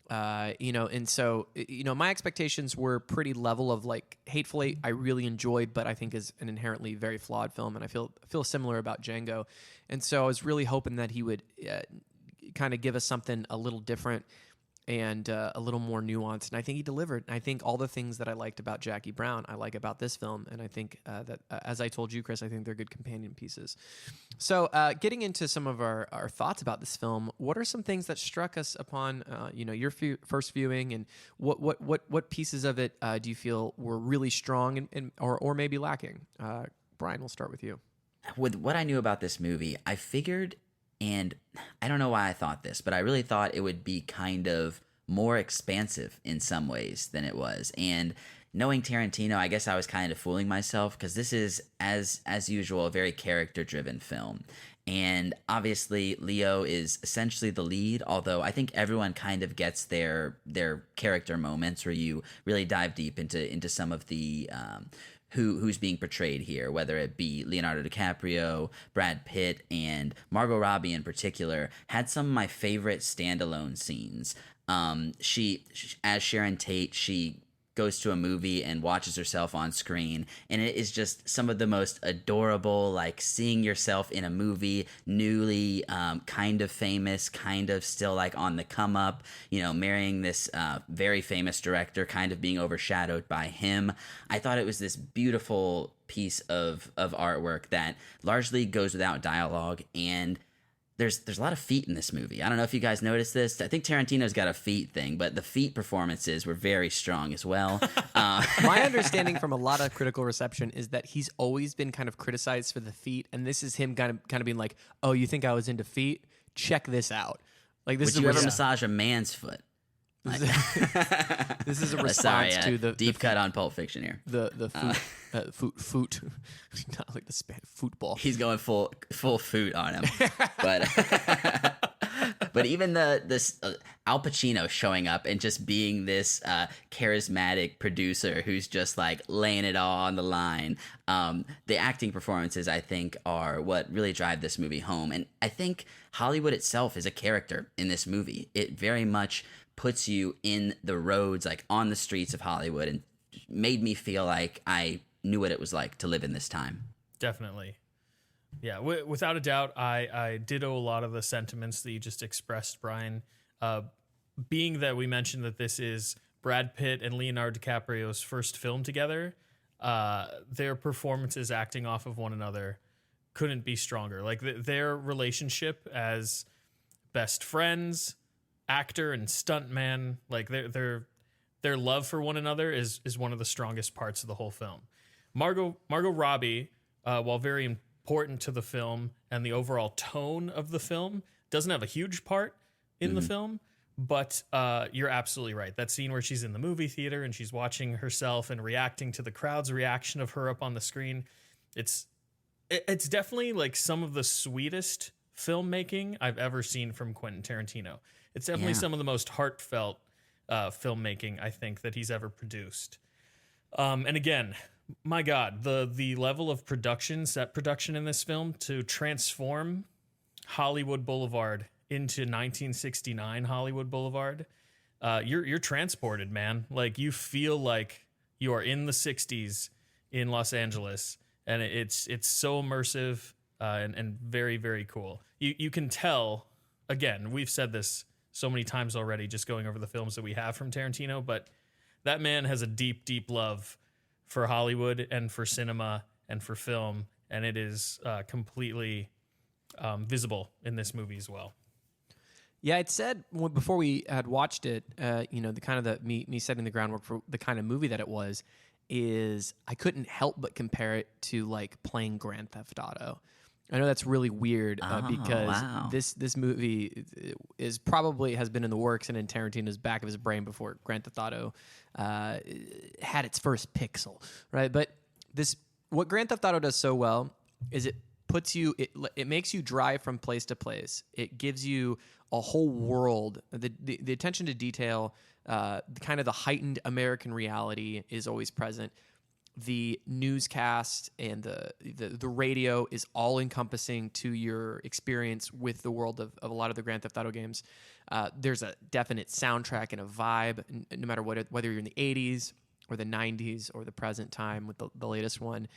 And so, my expectations were pretty level of like Hateful Eight I really enjoyed, but I think is an inherently very flawed film. And I feel similar about Django. And so I was really hoping that he would kind of give us something a little different and a little more nuanced. And I think he delivered. And I think all the things that I liked about Jackie Brown, I like about this film. And I think that, as I told you, Chris, I think they're good companion pieces. So getting into some of our thoughts about this film, what are some things that struck us upon, your first viewing, and what pieces of it do you feel were really strong or maybe lacking? Brian, we'll start with you. With what I knew about this movie, I figured, and I don't know why I thought this, but I really thought it would be kind of more expansive in some ways than it was. And knowing Tarantino, I guess I was kind of fooling myself, because this is, as usual, a very character-driven film. And obviously, Leo is essentially the lead, although I think everyone kind of gets their character moments where you really dive deep into some of the who's being portrayed here, whether it be Leonardo DiCaprio, Brad Pitt, and Margot Robbie in particular, had some of my favorite standalone scenes. She as Sharon Tate, she goes to a movie and watches herself on screen, and it is just some of the most adorable, like seeing yourself in a movie, newly kind of famous, kind of still like on the come up, marrying this very famous director, kind of being overshadowed by him. I thought it was this beautiful piece of artwork that largely goes without dialogue, and there's a lot of feet in this movie. I don't know if you guys noticed this. I think Tarantino's got a feet thing, but the feet performances were very strong as well. My understanding from a lot of critical reception is that he's always been kind of criticized for the feet, and this is him kind of being like, "Oh, you think I was into feet? Check this out." Like this. Would you ever massage a man's foot? This is a response to the deep cut on Pulp Fiction here. The foot, not like the football. He's going full foot on him, but even this Al Pacino showing up and just being this charismatic producer who's just like laying it all on the line. The acting performances, I think, are what really drive this movie home, and I think Hollywood itself is a character in this movie. It very much puts you in the roads, like on the streets of Hollywood, and made me feel like I knew what it was like to live in this time. Definitely. Yeah, without a doubt, I ditto a lot of the sentiments that you just expressed, Brian. Being that we mentioned that this is Brad Pitt and Leonardo DiCaprio's first film together, their performances acting off of one another couldn't be stronger. Like their relationship as best friends, actor and stuntman, like their love for one another is one of the strongest parts of the whole film. Margot Robbie, while very important to the film and the overall tone of the film, doesn't have a huge part in the film, but you're absolutely right. That scene where she's in the movie theater and she's watching herself and reacting to the crowd's reaction of her up on the screen, it's definitely like some of the sweetest filmmaking I've ever seen from Quentin Tarantino. It's definitely some of the most heartfelt filmmaking I think that he's ever produced. And again, my God, the level of set production in this film to transform Hollywood Boulevard into 1969 Hollywood Boulevard, you're transported, man. Like you feel like you are in the 60s in Los Angeles, and it's so immersive. and very, very cool. You can tell, again, we've said this so many times already, just going over the films that we have from Tarantino, but that man has a deep, deep love for Hollywood and for cinema and for film, and it is completely visible in this movie as well. Yeah, it said before we had watched it, me setting the groundwork for the kind of movie that it was, is I couldn't help but compare it to like playing Grand Theft Auto. I know that's really weird because this movie is probably has been in the works and in Tarantino's back of his brain before Grand Theft Auto had its first pixel, right? But what Grand Theft Auto does so well is it makes you drive from place to place. It gives you a whole world. The attention to detail, kind of the heightened American reality is always present. The newscast and the radio is all encompassing to your experience with the world of a lot of the Grand Theft Auto games. There's a definite soundtrack and a vibe, no matter whether you're in the 80s or the 90s or the present time with the latest one.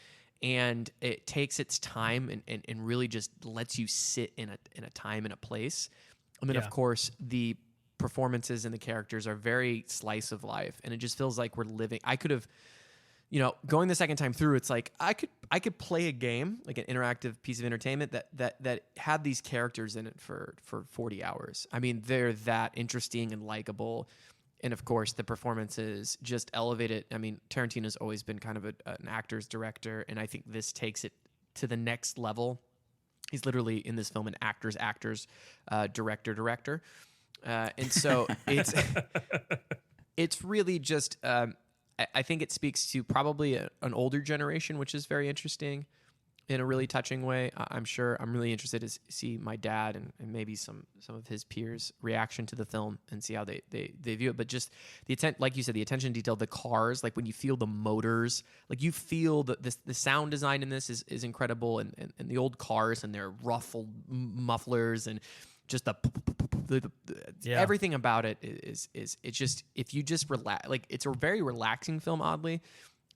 And it takes its time and really just lets you sit in a time and a place. And then, of course, the performances and the characters are very slice of life, and it just feels like we're living. I could have, going the second time through, it's like I could play a game, like an interactive piece of entertainment that had these characters in it for 40 hours. I mean, they're that interesting and likable. And of course, the performances just elevate it. I mean, Tarantino's always been kind of an actor's director, and I think this takes it to the next level. He's literally in this film an actor's director. And so it's really just, I think it speaks to probably an older generation, which is very interesting in a really touching way. I'm sure I'm really interested to see my dad and maybe some of his peers' reaction to the film and see how they view it. But just like you said, the attention to detail, the cars, like when you feel the motors, like you feel the sound design in this is incredible, and the old cars and their ruffled mufflers and just everything about it is it's just, if you just relax, like it's a very relaxing film, oddly,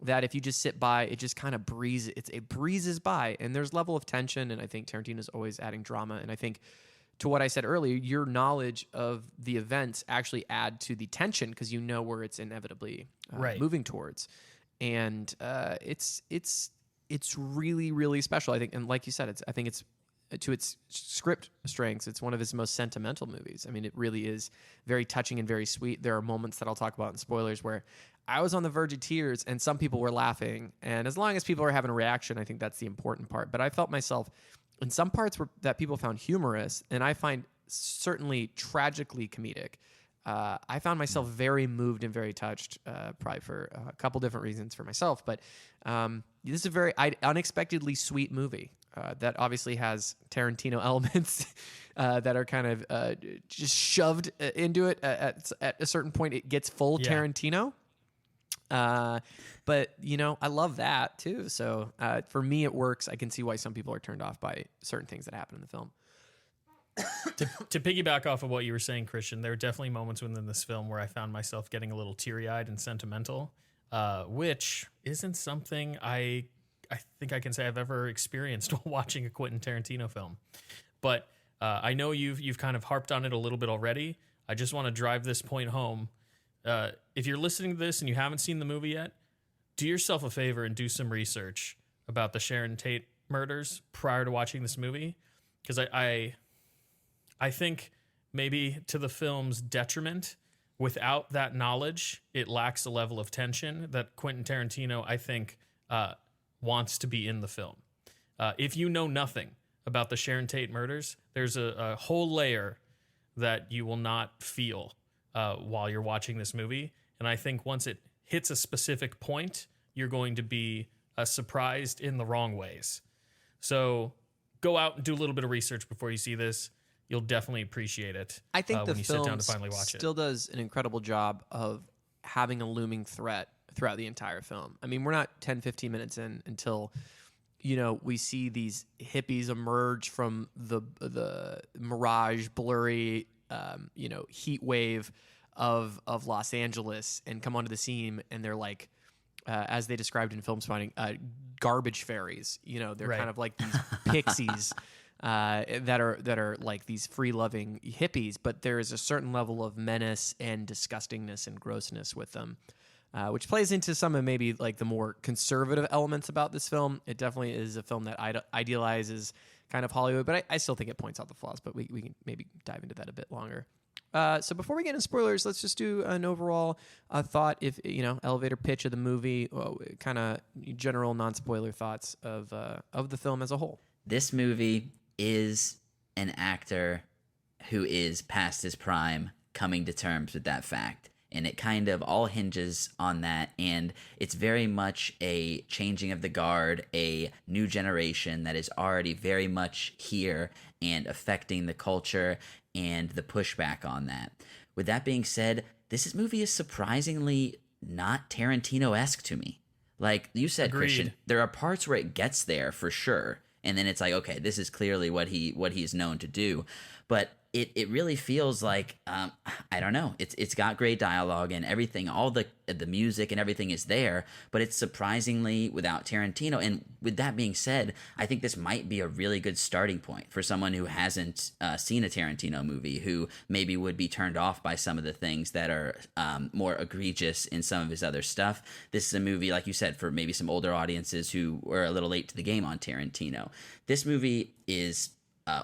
that if you just sit by, it just kind of breezes by, and there's level of tension, and I think Tarantino's always adding drama, and I think to what I said earlier, your knowledge of the events actually add to the tension because you know where it's inevitably moving towards, and it's really, really special, I think, and like you said, I think it's to its script strengths, it's one of his most sentimental movies. I mean, it really is very touching and very sweet. There are moments that I'll talk about in spoilers where I was on the verge of tears and some people were laughing. And as long as people are having a reaction, I think that's the important part. But I felt myself in some parts that people found humorous, and I find certainly tragically comedic. I found myself very moved and very touched, probably for a couple different reasons for myself. But this is a very unexpectedly sweet movie. That obviously has Tarantino elements that are kind of just shoved into it. At a certain point, it gets full Tarantino. But, I love that too. So for me, it works. I can see why some people are turned off by certain things that happen in the film. To piggyback off of what you were saying, Christian, there are definitely moments within this film where I found myself getting a little teary-eyed and sentimental, which isn't something I think I can say I've ever experienced while watching a Quentin Tarantino film. But I know you've kind of harped on it a little bit already. I just want to drive this point home. If you're listening to this and you haven't seen the movie yet, do yourself a favor and do some research about the Sharon Tate murders prior to watching this movie. Because I think maybe to the film's detriment, without that knowledge, it lacks a level of tension that Quentin Tarantino, I think, wants to be in the film. If you know nothing about the Sharon Tate murders, there's a whole layer that you will not feel while you're watching this movie. And I think once it hits a specific point, you're going to be surprised in the wrong ways. So go out and do a little bit of research before you see this. You'll definitely appreciate it. I think the when you sit down film to finally watch it. Still does an incredible job of having a looming threat throughout the entire film. I mean, we're not 10, 15 minutes in until, we see these hippies emerge from the mirage, blurry, heat wave of Los Angeles and come onto the scene, and they're like as they described in Film Spotting, garbage fairies. You know, they're Right. kind of like these pixies that are like these free-loving hippies, but there is a certain level of menace and disgustingness and grossness with them, which plays into some of maybe like the more conservative elements about this film. It definitely is a film that idealizes kind of Hollywood, but I still think it points out the flaws, but we can maybe dive into that a bit longer. So before we get into spoilers, let's just do an overall thought, if elevator pitch of the movie, kind of general non-spoiler thoughts of the film as a whole. This movie is an actor who is past his prime coming to terms with that fact. And it kind of all hinges on that. And it's very much a changing of the guard, a new generation that is already very much here and affecting the culture and the pushback on that. With that being said, this movie is surprisingly not Tarantino-esque to me. Like you said, Agreed. Christian, there are parts where it gets there for sure. And then it's like, okay, this is clearly what he's known to do. But it really feels like, I don't know, it's got great dialogue and everything, all the music and everything is there, but it's surprisingly without Tarantino. And with that being said, I think this might be a really good starting point for someone who hasn't seen a Tarantino movie, who maybe would be turned off by some of the things that are more egregious in some of his other stuff. This is a movie, like you said, for maybe some older audiences who were a little late to the game on Tarantino. This movie is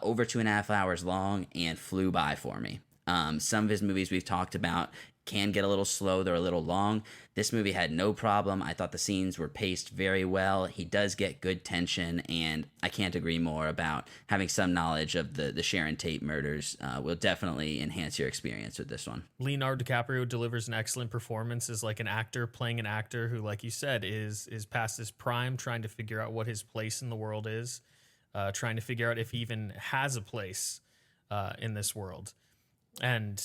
over 2.5 hours long and flew by for me. Some of his movies we've talked about can get a little slow. They're a little long. This movie had no problem. I thought the scenes were paced very well. He does get good tension, and I can't agree more about having some knowledge of the Sharon Tate murders will definitely enhance your experience with this one. Leonardo DiCaprio delivers an excellent performance as like an actor playing an actor who, like you said, is past his prime, trying to figure out what his place in the world is. Trying to figure out if he even has a place in this world. And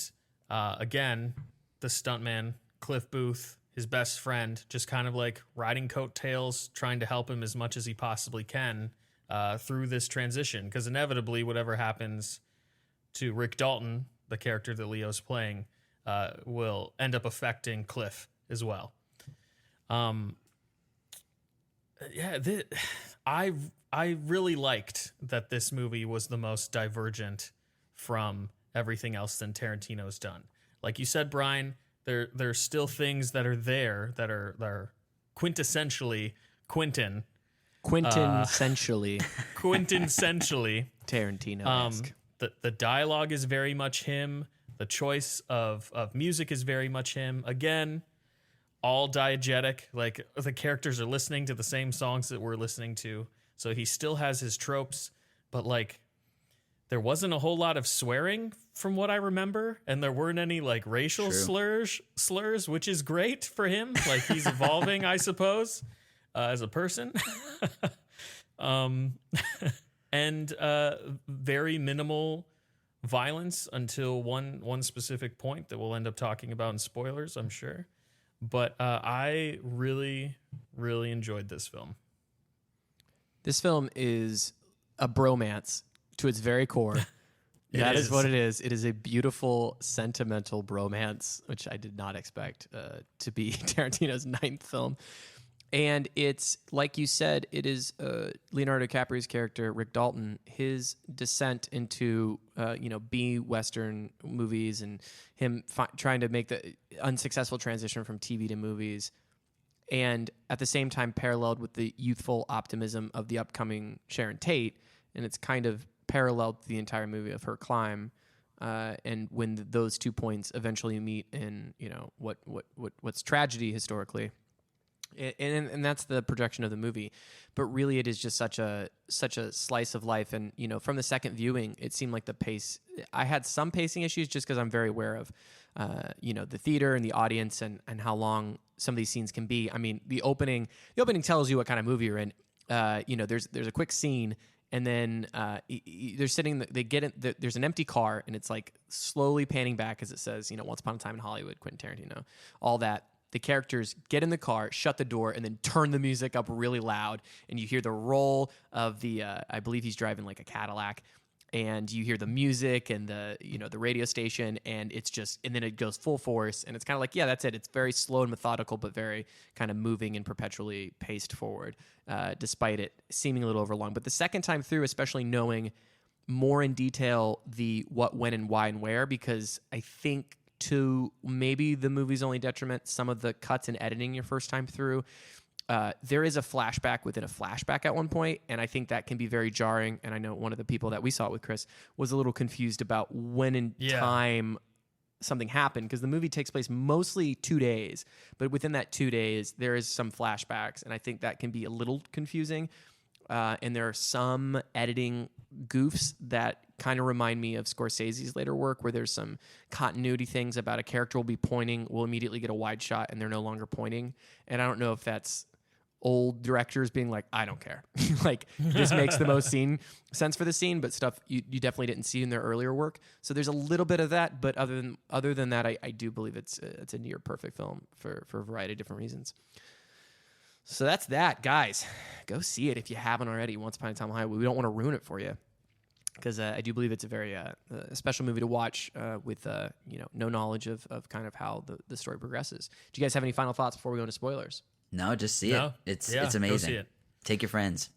again, the stuntman, Cliff Booth, his best friend, just kind of like riding coattails, trying to help him as much as he possibly can through this transition. Because inevitably, whatever happens to Rick Dalton, the character that Leo's playing, will end up affecting Cliff as well. I really liked that this movie was the most divergent from everything else than Tarantino's done. Like you said, Brian, there's still things that are there that are quintessentially Quentin. Quintessentially Tarantino-esque. The dialogue is very much him. The choice of music is very much him. Again, all diegetic. Like the characters are listening to the same songs that we're listening to. So he still has his tropes, but like there wasn't a whole lot of swearing from what I remember, and there weren't any like racial slurs, which is great for him. Like he's evolving, I suppose, as a person. And very minimal violence until one specific point that we'll end up talking about in spoilers, I'm sure. But I really, really enjoyed this film. This film is a bromance to its very core. That is what it is. It is a beautiful, sentimental bromance, which I did not expect to be Tarantino's 9th film. And it's, like you said, it is Leonardo DiCaprio's character, Rick Dalton, his descent into, B Western movies and him trying to make the unsuccessful transition from TV to movies. And at the same time paralleled with the youthful optimism of the upcoming Sharon Tate. And it's kind of paralleled the entire movie of her climb. And when those 2 points eventually meet in, what's tragedy historically. And that's the projection of the movie. But really it is just such a slice of life. And, from the second viewing, it seemed like the pace, I had some pacing issues just because I'm very aware of, the theater and the audience and how long some of these scenes can be. I mean, the opening tells you what kind of movie you're in. There's a quick scene, and then they're sitting. They get in. There's an empty car, and it's like slowly panning back as it says, "Once Upon a Time in Hollywood," Quentin Tarantino. All that. The characters get in the car, shut the door, and then turn the music up really loud, and you hear the roll of the. I believe he's driving like a Cadillac. and you hear the music and the radio station, and then it goes full force, and it's kind of like, yeah, that's it. It's very slow and methodical, but very kind of moving and perpetually paced forward, despite it seeming a little overlong. But the second time through, especially knowing more in detail the what, when, and why and where, because I think to maybe the movie's only detriment, some of the cuts and editing your first time through, there is a flashback within a flashback at one point, and I think that can be very jarring. And I know one of the people that we saw it with, Chris, was a little confused about when in time something happened, because the movie takes place mostly 2 days, but within that 2 days, there is some flashbacks, and I think that can be a little confusing. And there are some editing goofs that kind of remind me of Scorsese's later work, where there's some continuity things about a character will be pointing, will immediately get a wide shot, and they're no longer pointing. And I don't know if that's old directors being like, I don't care. Like, this makes the most sense for the scene, but stuff you definitely didn't see in their earlier work. So there's a little bit of that, but other than that, I do believe it's a near perfect film for a variety of different reasons. So that's that, guys. Go see it if you haven't already. Once Upon a Time in Hollywood. We don't want to ruin it for you, because I do believe it's a very special movie to watch with no knowledge of kind of how the story progresses. Do you guys have any final thoughts before we go into spoilers? No, just see it. It's amazing. Go see it. Take your friends.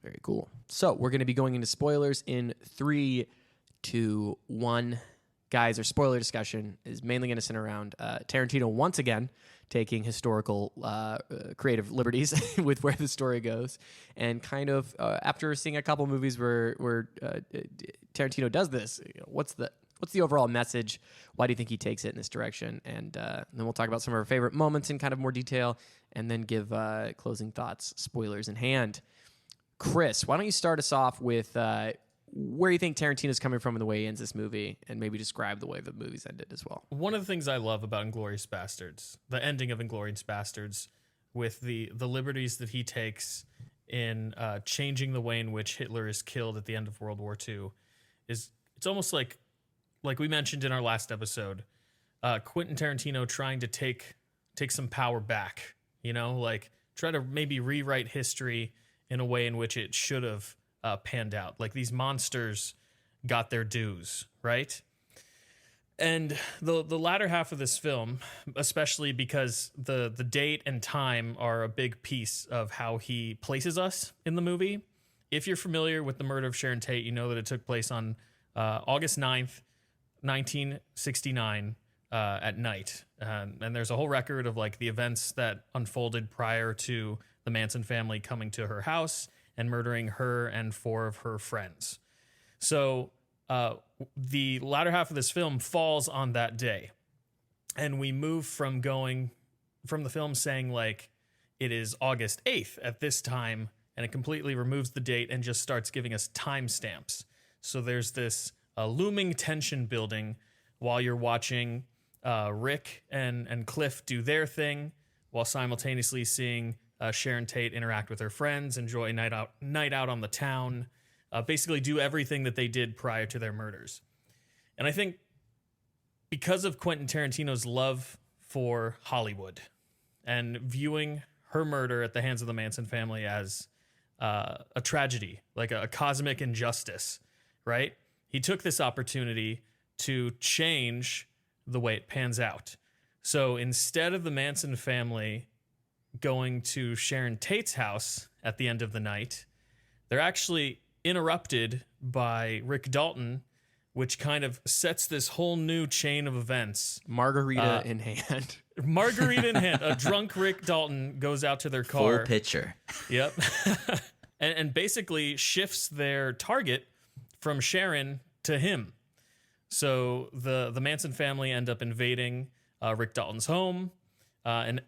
Very cool. So we're going to be going into spoilers in 3, 2, 1. Guys, our spoiler discussion is mainly going to center around Tarantino once again taking historical creative liberties with where the story goes, and kind of after seeing a couple movies where Tarantino does this, what's the overall message? Why do you think he takes it in this direction? And then we'll talk about some of our favorite moments in kind of more detail, and then give closing thoughts, spoilers in hand. Chris, why don't you start us off with where you think Tarantino's coming from in the way he ends this movie, and maybe describe the way the movie's ended as well. One of the things I love about Inglourious Bastards, the ending of Inglourious Bastards, with the liberties that he takes in changing the way in which Hitler is killed at the end of World War II, is it's almost like we mentioned in our last episode, Quentin Tarantino trying to take some power back, like try to maybe rewrite history in a way in which it should have panned out. Like, these monsters got their dues, right? And the latter half of this film, especially because the date and time are a big piece of how he places us in the movie. If you're familiar with the murder of Sharon Tate, you know that it took place on August 9th, 1969 at night. And there's a whole record of like the events that unfolded prior to the Manson family coming to her house and murdering her and 4 of her friends. So the latter half of this film falls on that day. And we move from the film saying like it is August 8th at this time, and it completely removes the date and just starts giving us timestamps. So there's this looming tension building while you're watching Rick and Cliff do their thing, while simultaneously seeing Sharon Tate interact with her friends, enjoy a night out on the town, basically do everything that they did prior to their murders. And I think because of Quentin Tarantino's love for Hollywood and viewing her murder at the hands of the Manson family as a tragedy, like a cosmic injustice, right? He took this opportunity to change the way it pans out. So instead of the Manson family going to Sharon Tate's house at the end of the night, they're actually interrupted by Rick Dalton, which kind of sets this whole new chain of events. Margarita in hand. Margarita in hand. A drunk Rick Dalton goes out to their car. Full picture. Yep. and basically shifts their target from Sharon to him. So the Manson family end up invading Rick Dalton's home and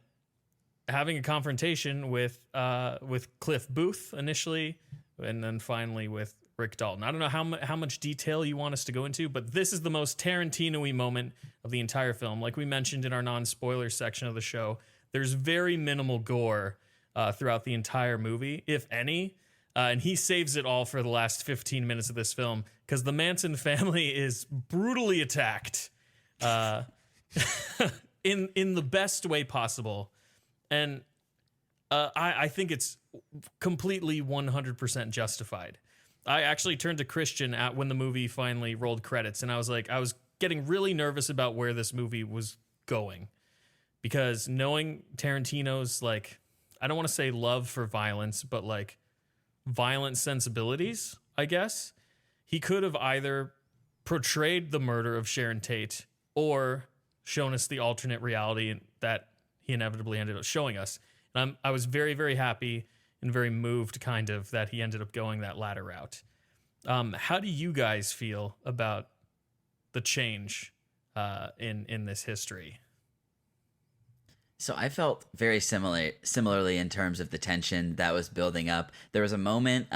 having a confrontation with Cliff Booth initially, and then finally with Rick Dalton. I don't know how much detail you want us to go into, but this is the most Tarantino-y moment of the entire film. Like we mentioned in our non-spoiler section of the show, there's very minimal gore throughout the entire movie, if any. And he saves it all for the last 15 minutes of this film, because the Manson family is brutally attacked in the best way possible. And I think it's completely 100% justified. I actually turned to Christian when the movie finally rolled credits, and I was getting really nervous about where this movie was going, because knowing Tarantino's, like, I don't want to say love for violence, but like violent sensibilities, I guess, he could have either portrayed the murder of Sharon Tate or shown us the alternate reality that he inevitably ended up showing us. And I was very, very happy and very moved, kind of, that he ended up going that latter route. How do you guys feel about the change in this history? So I felt very similarly in terms of the tension that was building up. There was a moment,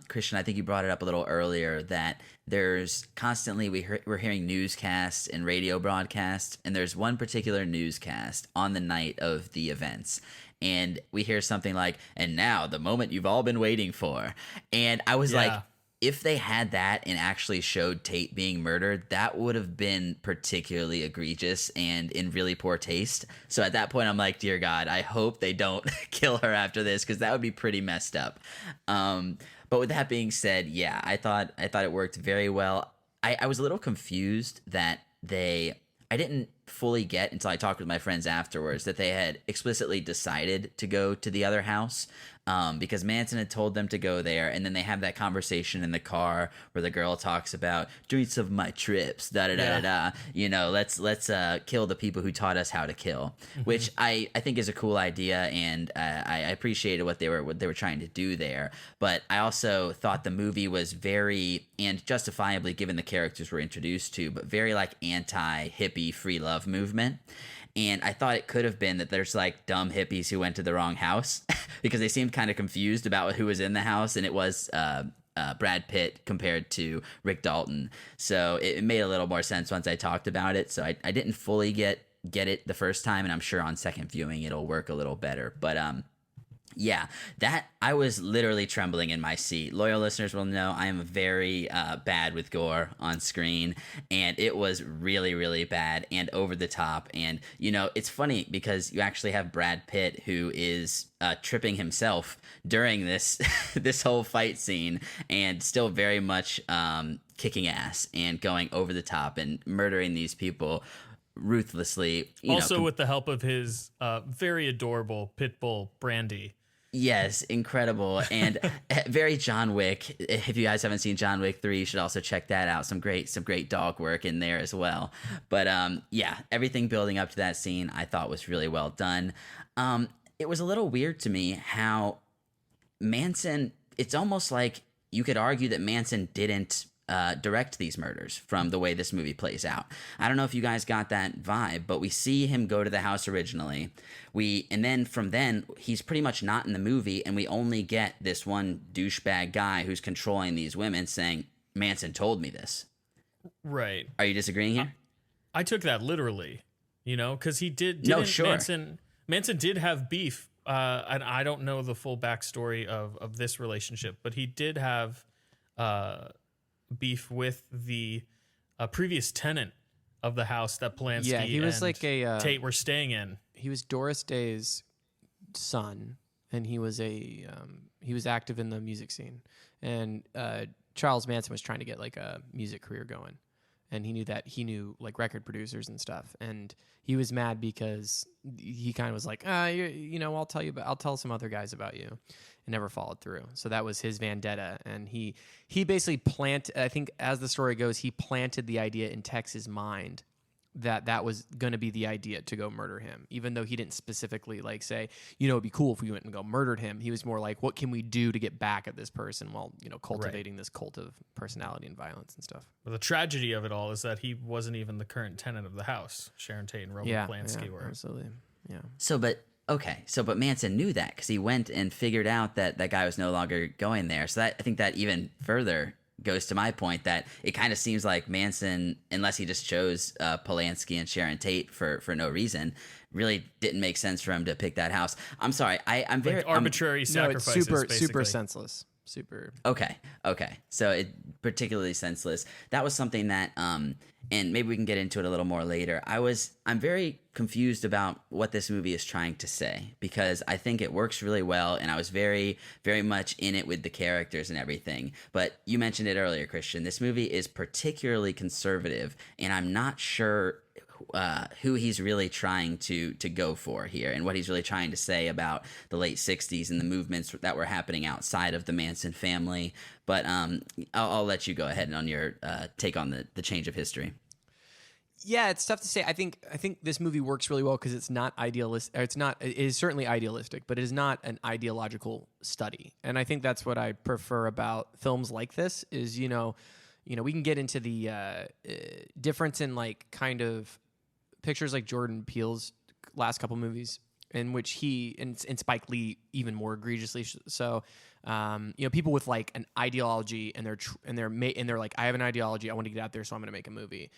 Christian, I think you brought it up a little earlier, that there's constantly, we're hearing newscasts and radio broadcasts, and there's one particular newscast on the night of the events. And we hear something like, and now the moment you've all been waiting for. And I was like, if they had that and actually showed Tate being murdered, that would have been particularly egregious and in really poor taste. So at that point, I'm like, dear God, I hope they don't kill her after this, because that would be pretty messed up. But with that being said, yeah, I thought it worked very well. I was a little confused that I didn't fully get until I talked with my friends afterwards that they had explicitly decided to go to the other house, because Manson had told them to go there, and then they have that conversation in the car where the girl talks about streets of my trips, you know, let's kill the people who taught us how to kill, which I think is a cool idea, and I appreciated what they were trying to do there. But I also thought the movie was very, and justifiably given the characters we're introduced to, but very like anti-hippie free love movement. And I thought it could have been that there's like dumb hippies who went to the wrong house because they seemed kind of confused about who was in the house, and it was Brad Pitt compared to Rick Dalton. So it made a little more sense once I talked about it. So I didn't fully get it the first time, and I'm sure on second viewing it'll work a little better. But yeah, that I was literally trembling in my seat. Loyal listeners will know I am very bad with gore on screen, and it was really, really bad and over the top. And, you know, it's funny because you actually have Brad Pitt, who is tripping himself during this this whole fight scene, and still very much kicking ass and going over the top and murdering these people ruthlessly. Also with the help of his very adorable pit bull, Brandy. Yes, incredible, and very John Wick. If you guys haven't seen John Wick 3, you should also check that out. Some great dog work in there as well. But yeah, everything building up to that scene I thought was really well done. It was a little weird to me how Manson, it's almost like you could argue that Manson didn't direct these murders from the way this movie plays out. I don't know if you guys got that vibe, but we see him go to the house originally. And then from then, he's pretty much not in the movie, and we only get this one douchebag guy who's controlling these women saying, Manson told me this. Right. Are you disagreeing here? I took that literally, you know, because he did. No, sure. Manson did have beef, and I don't know the full backstory of this relationship, but he did have beef with the previous tenant of the house that Polanski he was and like a Tate were staying in. He was Doris Day's son, and he was active in the music scene. And Charles Manson was trying to get like a music career going, and he knew like record producers and stuff. And he was mad because he kind of was like, I'll tell some other guys about you. And never followed through. So that was his vendetta. And he basically I think as the story goes, he planted the idea in Tex's mind that was going to be the idea to go murder him, even though he didn't specifically like say, it'd be cool if we went and go murdered him. He was more like, what can we do to get back at this person while, cultivating this cult of personality and violence and stuff. But the tragedy of it all is that he wasn't even the current tenant of the house. Sharon Tate and Roman Polanski were. Absolutely. Yeah. But Manson knew that because he went and figured out that that guy was no longer going there. So I think that even further goes to my point that it kind of seems like Manson, unless he just chose Polanski and Sharon Tate for no reason, really didn't make sense for him to pick that house. I'm sorry, I'm very arbitrary sacrifices. No, it's super basically. senseless. super. Okay. So it particularly senseless. That was something that and maybe we can get into it a little more later. I'm very confused about what this movie is trying to say, because I think it works really well and I was very, very much in it with the characters and everything. But you mentioned it earlier, Christian. This movie is particularly conservative, and I'm not sure who he's really trying to go for here and what he's really trying to say about the late 60s and the movements that were happening outside of the Manson family. But I'll let you go ahead on your take on the change of history. Yeah, it's tough to say. I think this movie works really well because it's not idealist. It is certainly idealistic, but it is not an ideological study. And I think that's what I prefer about films like this. Is we can get into the difference in like kind of pictures like Jordan Peele's last couple movies, in which he and Spike Lee even more egregiously so. People with like an ideology and they're like, I have an ideology, I want to get out there, so I'm going to make a movie.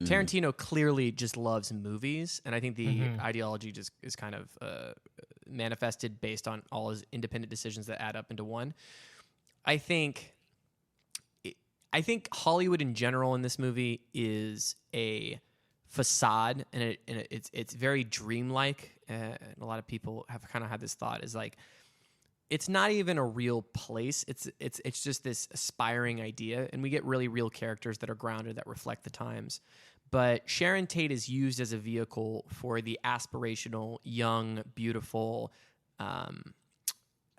Tarantino clearly just loves movies, and I think the ideology just is kind of manifested based on all his independent decisions that add up into one. I think Hollywood in general in this movie is a facade, and it's very dreamlike. And a lot of people have kind of had this thought is like, it's not even a real place. It's just this aspiring idea, and we get really real characters that are grounded, that reflect the times. But Sharon Tate is used as a vehicle for the aspirational, young, beautiful,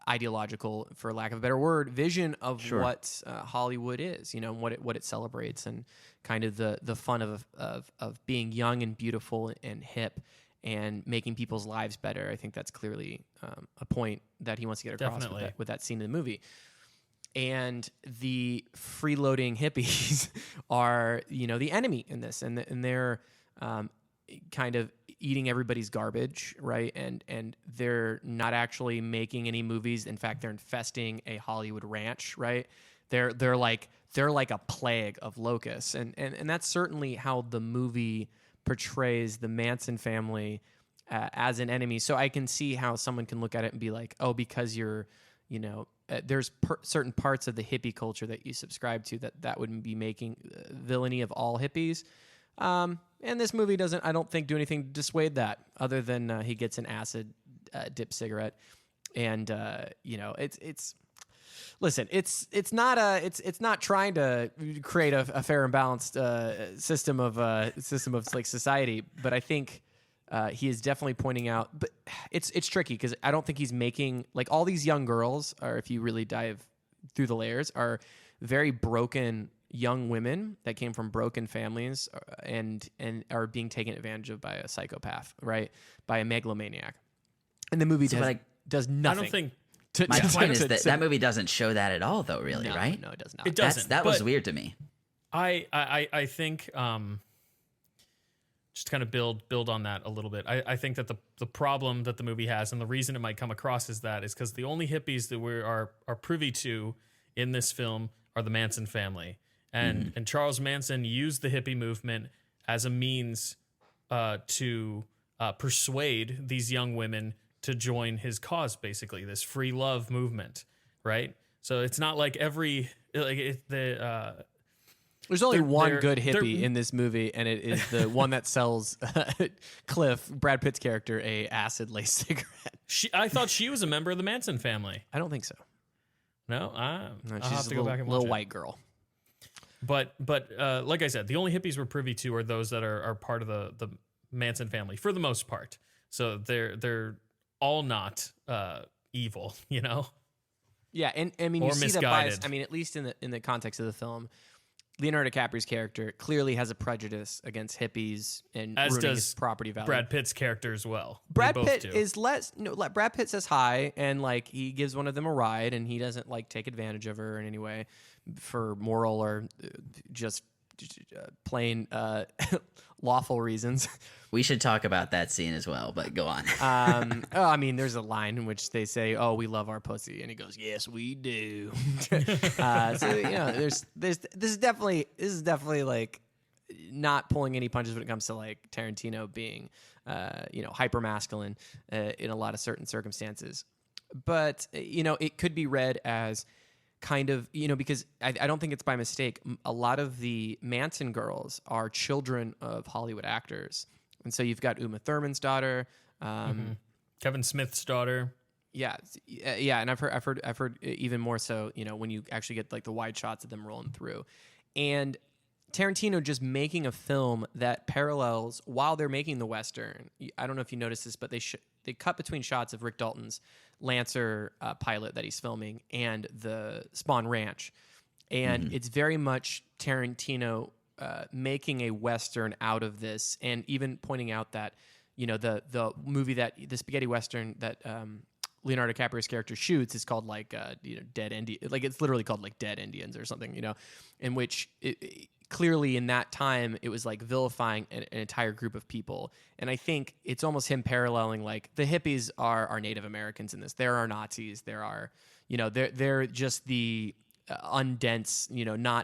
ideological, for lack of a better word, vision of what Hollywood is. What it celebrates, and kind of the fun of being young and beautiful and hip and making people's lives better. I think that's clearly a point that he wants to get across with that scene in the movie. And the freeloading hippies are, the enemy in this, and they're kind of eating everybody's garbage, right? And they're not actually making any movies. In fact, they're infesting a Hollywood ranch, right? They're like a plague of locusts, and that's certainly how the movie portrays the Manson family as an enemy. So I can see how someone can look at it and be like, oh, because you're, there's certain parts of the hippie culture that you subscribe to that would be making villainy of all hippies. And this movie doesn't, I don't think, do anything to dissuade that, other than he gets an acid dip cigarette. And, listen, it's not trying to create a fair and balanced system of like society, but I think he is definitely pointing out. But it's tricky because I don't think he's making, like, all these young girls, or if you really dive through the layers, are very broken young women that came from broken families and are being taken advantage of by a psychopath, right? By a megalomaniac. And the movie does nothing. I don't think. My point is that movie doesn't show that at all, though. Really, right? No, it does not. It doesn't. That was weird to me. I think just kind of build on that a little bit. I think that the problem that the movie has, and the reason it might come across as that, is because the only hippies that we are privy to in this film are the Manson family, and Charles Manson used the hippie movement as a means to persuade these young women to join his cause, basically this free love movement, right? So it's not like there's only one good hippie in this movie, and it is the one that sells Cliff, Brad Pitt's character, a acid laced cigarette. I thought she was a member of the Manson family. I don't think so. No, No, I'll she's have to go back and watch little it. white girl. But like I said, the only hippies we're privy to are those that are part of the Manson family for the most part. So they're all not evil, Yeah, and I mean, or you see the misguided. bias. I mean, at least in the context of the film, Leonardo DiCaprio's character clearly has a prejudice against hippies and As ruining does his property value. Brad Pitt's character as well. Brad They both Pitt do. is less. No, like, Brad Pitt says hi, and like he gives one of them a ride, and he doesn't like take advantage of her in any way for moral or just plain lawful reasons. We should talk about that scene as well, but go on. I mean, there's a line in which they say, "Oh, we love our pussy," and he goes, "Yes, we do." This is definitely like not pulling any punches when it comes to like Tarantino being, hyper masculine in a lot of certain circumstances. But it could be read as kind of, because I don't think it's by mistake. A lot of the Manson girls are children of Hollywood actors. And so you've got Uma Thurman's daughter, Kevin Smith's daughter. yeah, and I've heard even more so, when you actually get like the wide shots of them rolling through. And Tarantino just making a film that parallels while they're making the Western. I don't know if you noticed this, but they cut between shots of Rick Dalton's Lancer pilot that he's filming and the Spawn Ranch. And it's very much Tarantino making a Western out of this, and even pointing out that, the movie the spaghetti Western that Leonardo DiCaprio's character shoots is called like Dead Indian, like it's literally called like Dead Indians or something, in which clearly in that time it was like vilifying an entire group of people. And I think it's almost him paralleling like the hippies are Native Americans in this. There are Nazis. There are, they're just the undense,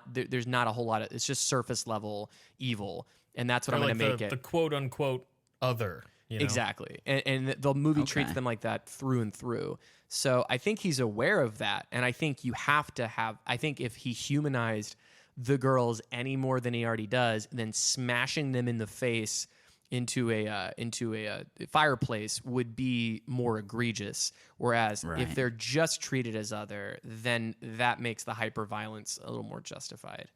there's not a whole lot of, it's just surface level evil. And that's what I'm going to make it. The quote unquote other. Exactly. And the movie treats them like that through and through. So I think he's aware of that. And I think you have to I think if he humanized the girls any more than he already does, then smashing them in the face into a fireplace would be more egregious. Whereas if they're just treated as other, then that makes the hyper violence a little more justified,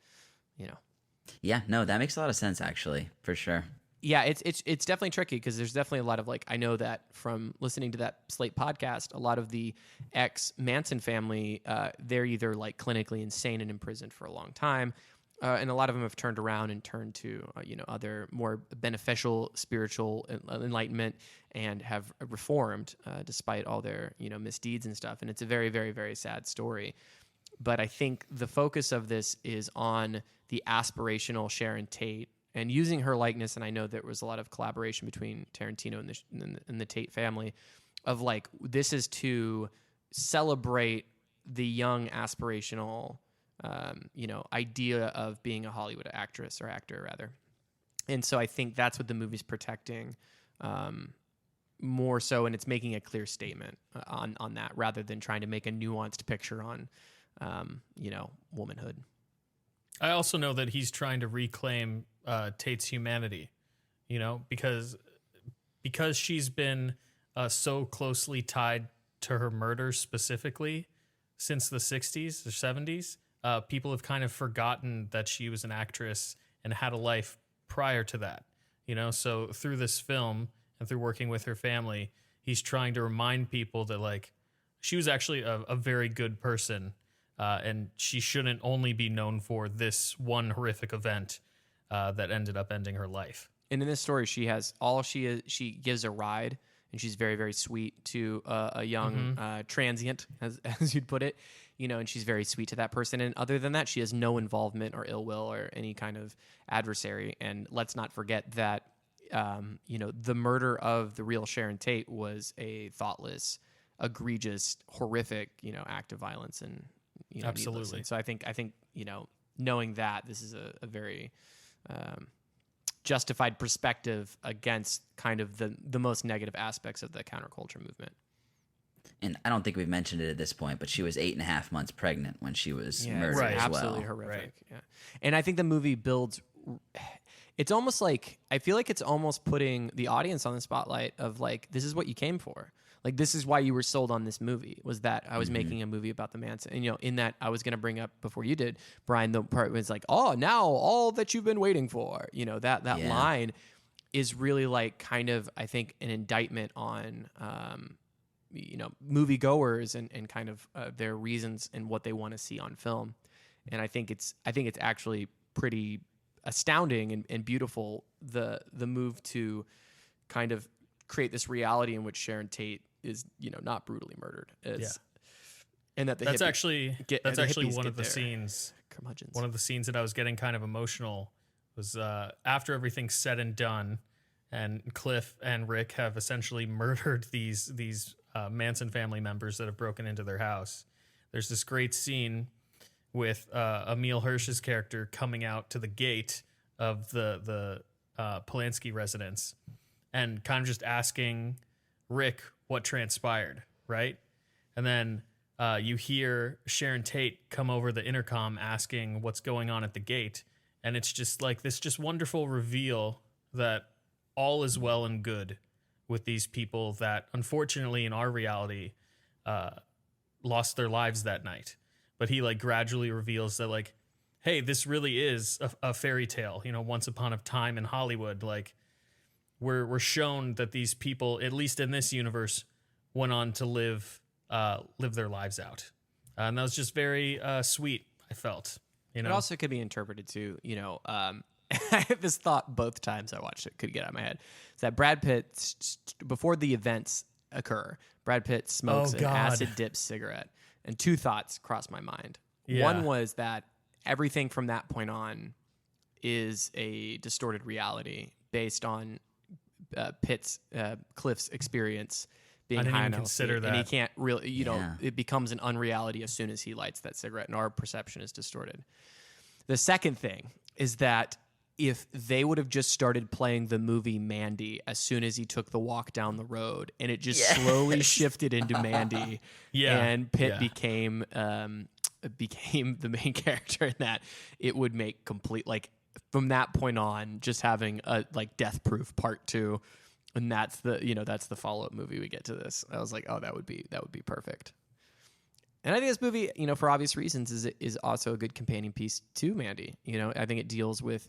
Yeah, no, that makes a lot of sense, actually, for sure. Yeah, it's definitely tricky because there's definitely a lot of I know that from listening to that Slate podcast, a lot of the ex-Manson family, they're either clinically insane and imprisoned for a long time, and a lot of them have turned around and turned to other more beneficial spiritual enlightenment and have reformed despite all their misdeeds and stuff. And it's a very, very, very sad story. But I think the focus of this is on the aspirational Sharon Tate, and using her likeness. And I know there was a lot of collaboration between Tarantino and the Tate family of this is to celebrate the young aspirational, idea of being a Hollywood actress or actor rather. And so I think that's what the movie's protecting more so. And it's making a clear statement on that rather than trying to make a nuanced picture on, womanhood. I also know that he's trying to reclaim Tate's humanity, because she's been so closely tied to her murder specifically since the 60s or 70s. People have kind of forgotten that she was an actress and had a life prior to that, So through this film and through working with her family, he's trying to remind people that she was actually a very good person. And she shouldn't only be known for this one horrific event that ended up ending her life. And in this story, she gives a ride, and she's very, very sweet to a young transient, as you'd put it, and she's very sweet to that person. And other than that, she has no involvement or ill will or any kind of adversary. And let's not forget that, the murder of the real Sharon Tate was a thoughtless, egregious, horrific, act of violence and. Absolutely. And so I think knowing that this is a very justified perspective against kind of the most negative aspects of the counterculture movement. And I don't think we've mentioned it at this point, but she was 8.5 months pregnant when she was murdered as well. Absolutely horrific. Right. Yeah. And I think the movie builds. It's almost I feel like it's almost putting the audience on the spotlight of this is what you came for. This is why you were sold on this movie, was that I was making a movie about the Manson. And, in that I was going to bring up before you did, Brian, the part was oh, now all that you've been waiting for, that line is really kind of, I think, an indictment on, moviegoers and kind of their reasons and what they want to see on film. And I think it's actually pretty astounding and beautiful, the move to kind of create this reality in which Sharon Tate is, not brutally murdered. And that that's actually one of the scenes. One of the scenes that I was getting kind of emotional was after everything's said and done, and Cliff and Rick have essentially murdered these Manson family members that have broken into their house. There's this great scene with Emil Hirsch's character coming out to the gate of the Polanski residence and kind of just asking Rick what transpired, right? And then you hear Sharon Tate come over the intercom asking what's going on at the gate. And it's just like this just wonderful reveal that all is well and good with these people that unfortunately in our reality lost their lives that night. But he like gradually reveals that like, hey, this really is a fairy tale. You know, once upon a time in Hollywood, like we're shown that these people, at least in this universe, went on to live their lives out. And that was just very sweet, I felt. You know? It also could be interpreted to, you know, I had this thought both times I watched it, couldn't get out of my head. It's that Brad Pitt, before the events occur, Brad Pitt smokes an acid dip cigarette. And two thoughts crossed my mind. Yeah. One was that everything from that point on is a distorted reality based on Cliff's experience being I didn't high even on consider LSD. that. And he can't really, you know, Yeah. it becomes an unreality as soon as he lights that cigarette, and our perception is distorted. The second thing is that if they would have just started playing the movie Mandy as soon as he took the walk down the road, and it just slowly shifted into Mandy, and Pitt became the main character in that, it would make complete, like, from that point on, just having a like Death Proof Part 2, and that's the follow-up movie we get to this. I was like, oh, that would be perfect. And I think this movie, you know, for obvious reasons, is also a good companion piece to Mandy. You know, I think it deals with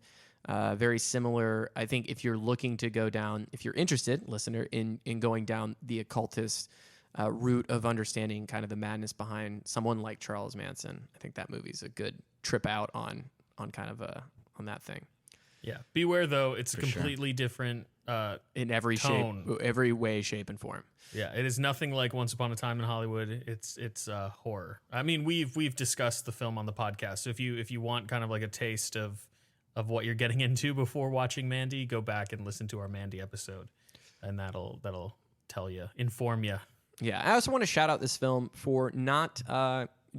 very similar. I think if you're looking to go down, if you're interested, listener, in going down the occultist route of understanding kind of the madness behind someone like Charles Manson, I think that movie's a good trip out on kind of on that thing. Yeah. Beware, though, it's completely different In every tone. shape, every way, shape, and form. Yeah, it is nothing like Once Upon a Time in Hollywood. It's horror. I mean, we've discussed the film on the podcast. So if you want kind of like a taste of what you're getting into before watching Mandy, go back and listen to our Mandy episode, and that'll tell you, inform you. Yeah, I also want to shout out this film for not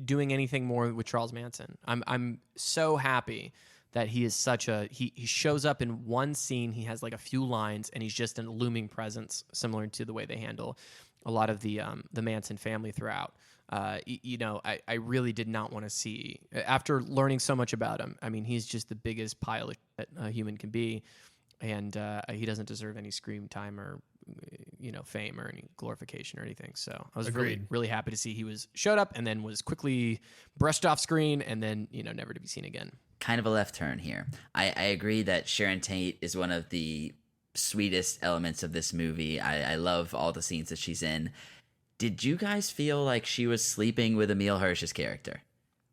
doing anything more with Charles Manson. I'm so happy that he is such a he shows up in one scene. He has like a few lines, and he's just a looming presence, similar to the way they handle a lot of the Manson family throughout. You know, I really did not want to see, after learning so much about him. I mean, he's just the biggest pile of shit a human can be, and he doesn't deserve any screen time or, you know, fame or any glorification or anything. So I was really, Agreed. really happy to see he showed up and then was quickly brushed off screen and then, you know, never to be seen again. Kind of a left turn here. I agree that Sharon Tate is one of the sweetest elements of this movie. I love all the scenes that she's in. Did you guys feel like she was sleeping with Emile Hirsch's character?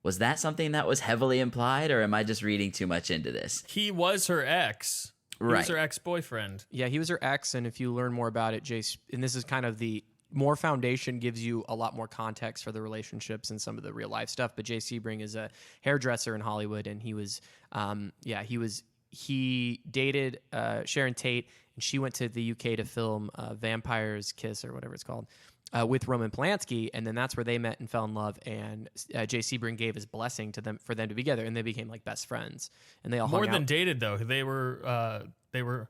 Was that something that was heavily implied, or am I just reading too much into this? He was her ex. He was her ex-boyfriend. Yeah, he was her ex, and if you learn more about it, and this is kind of the more foundation gives you a lot more context for the relationships and some of the real life stuff. But Jay Sebring is a hairdresser in Hollywood, and he dated Sharon Tate, and she went to the UK to film Vampire's Kiss or whatever it's called with Roman Polanski, and then that's where they met and fell in love. And Jay Sebring gave his blessing to them for them to be together, and they became like best friends. And they all More hung than out. dated, though. They were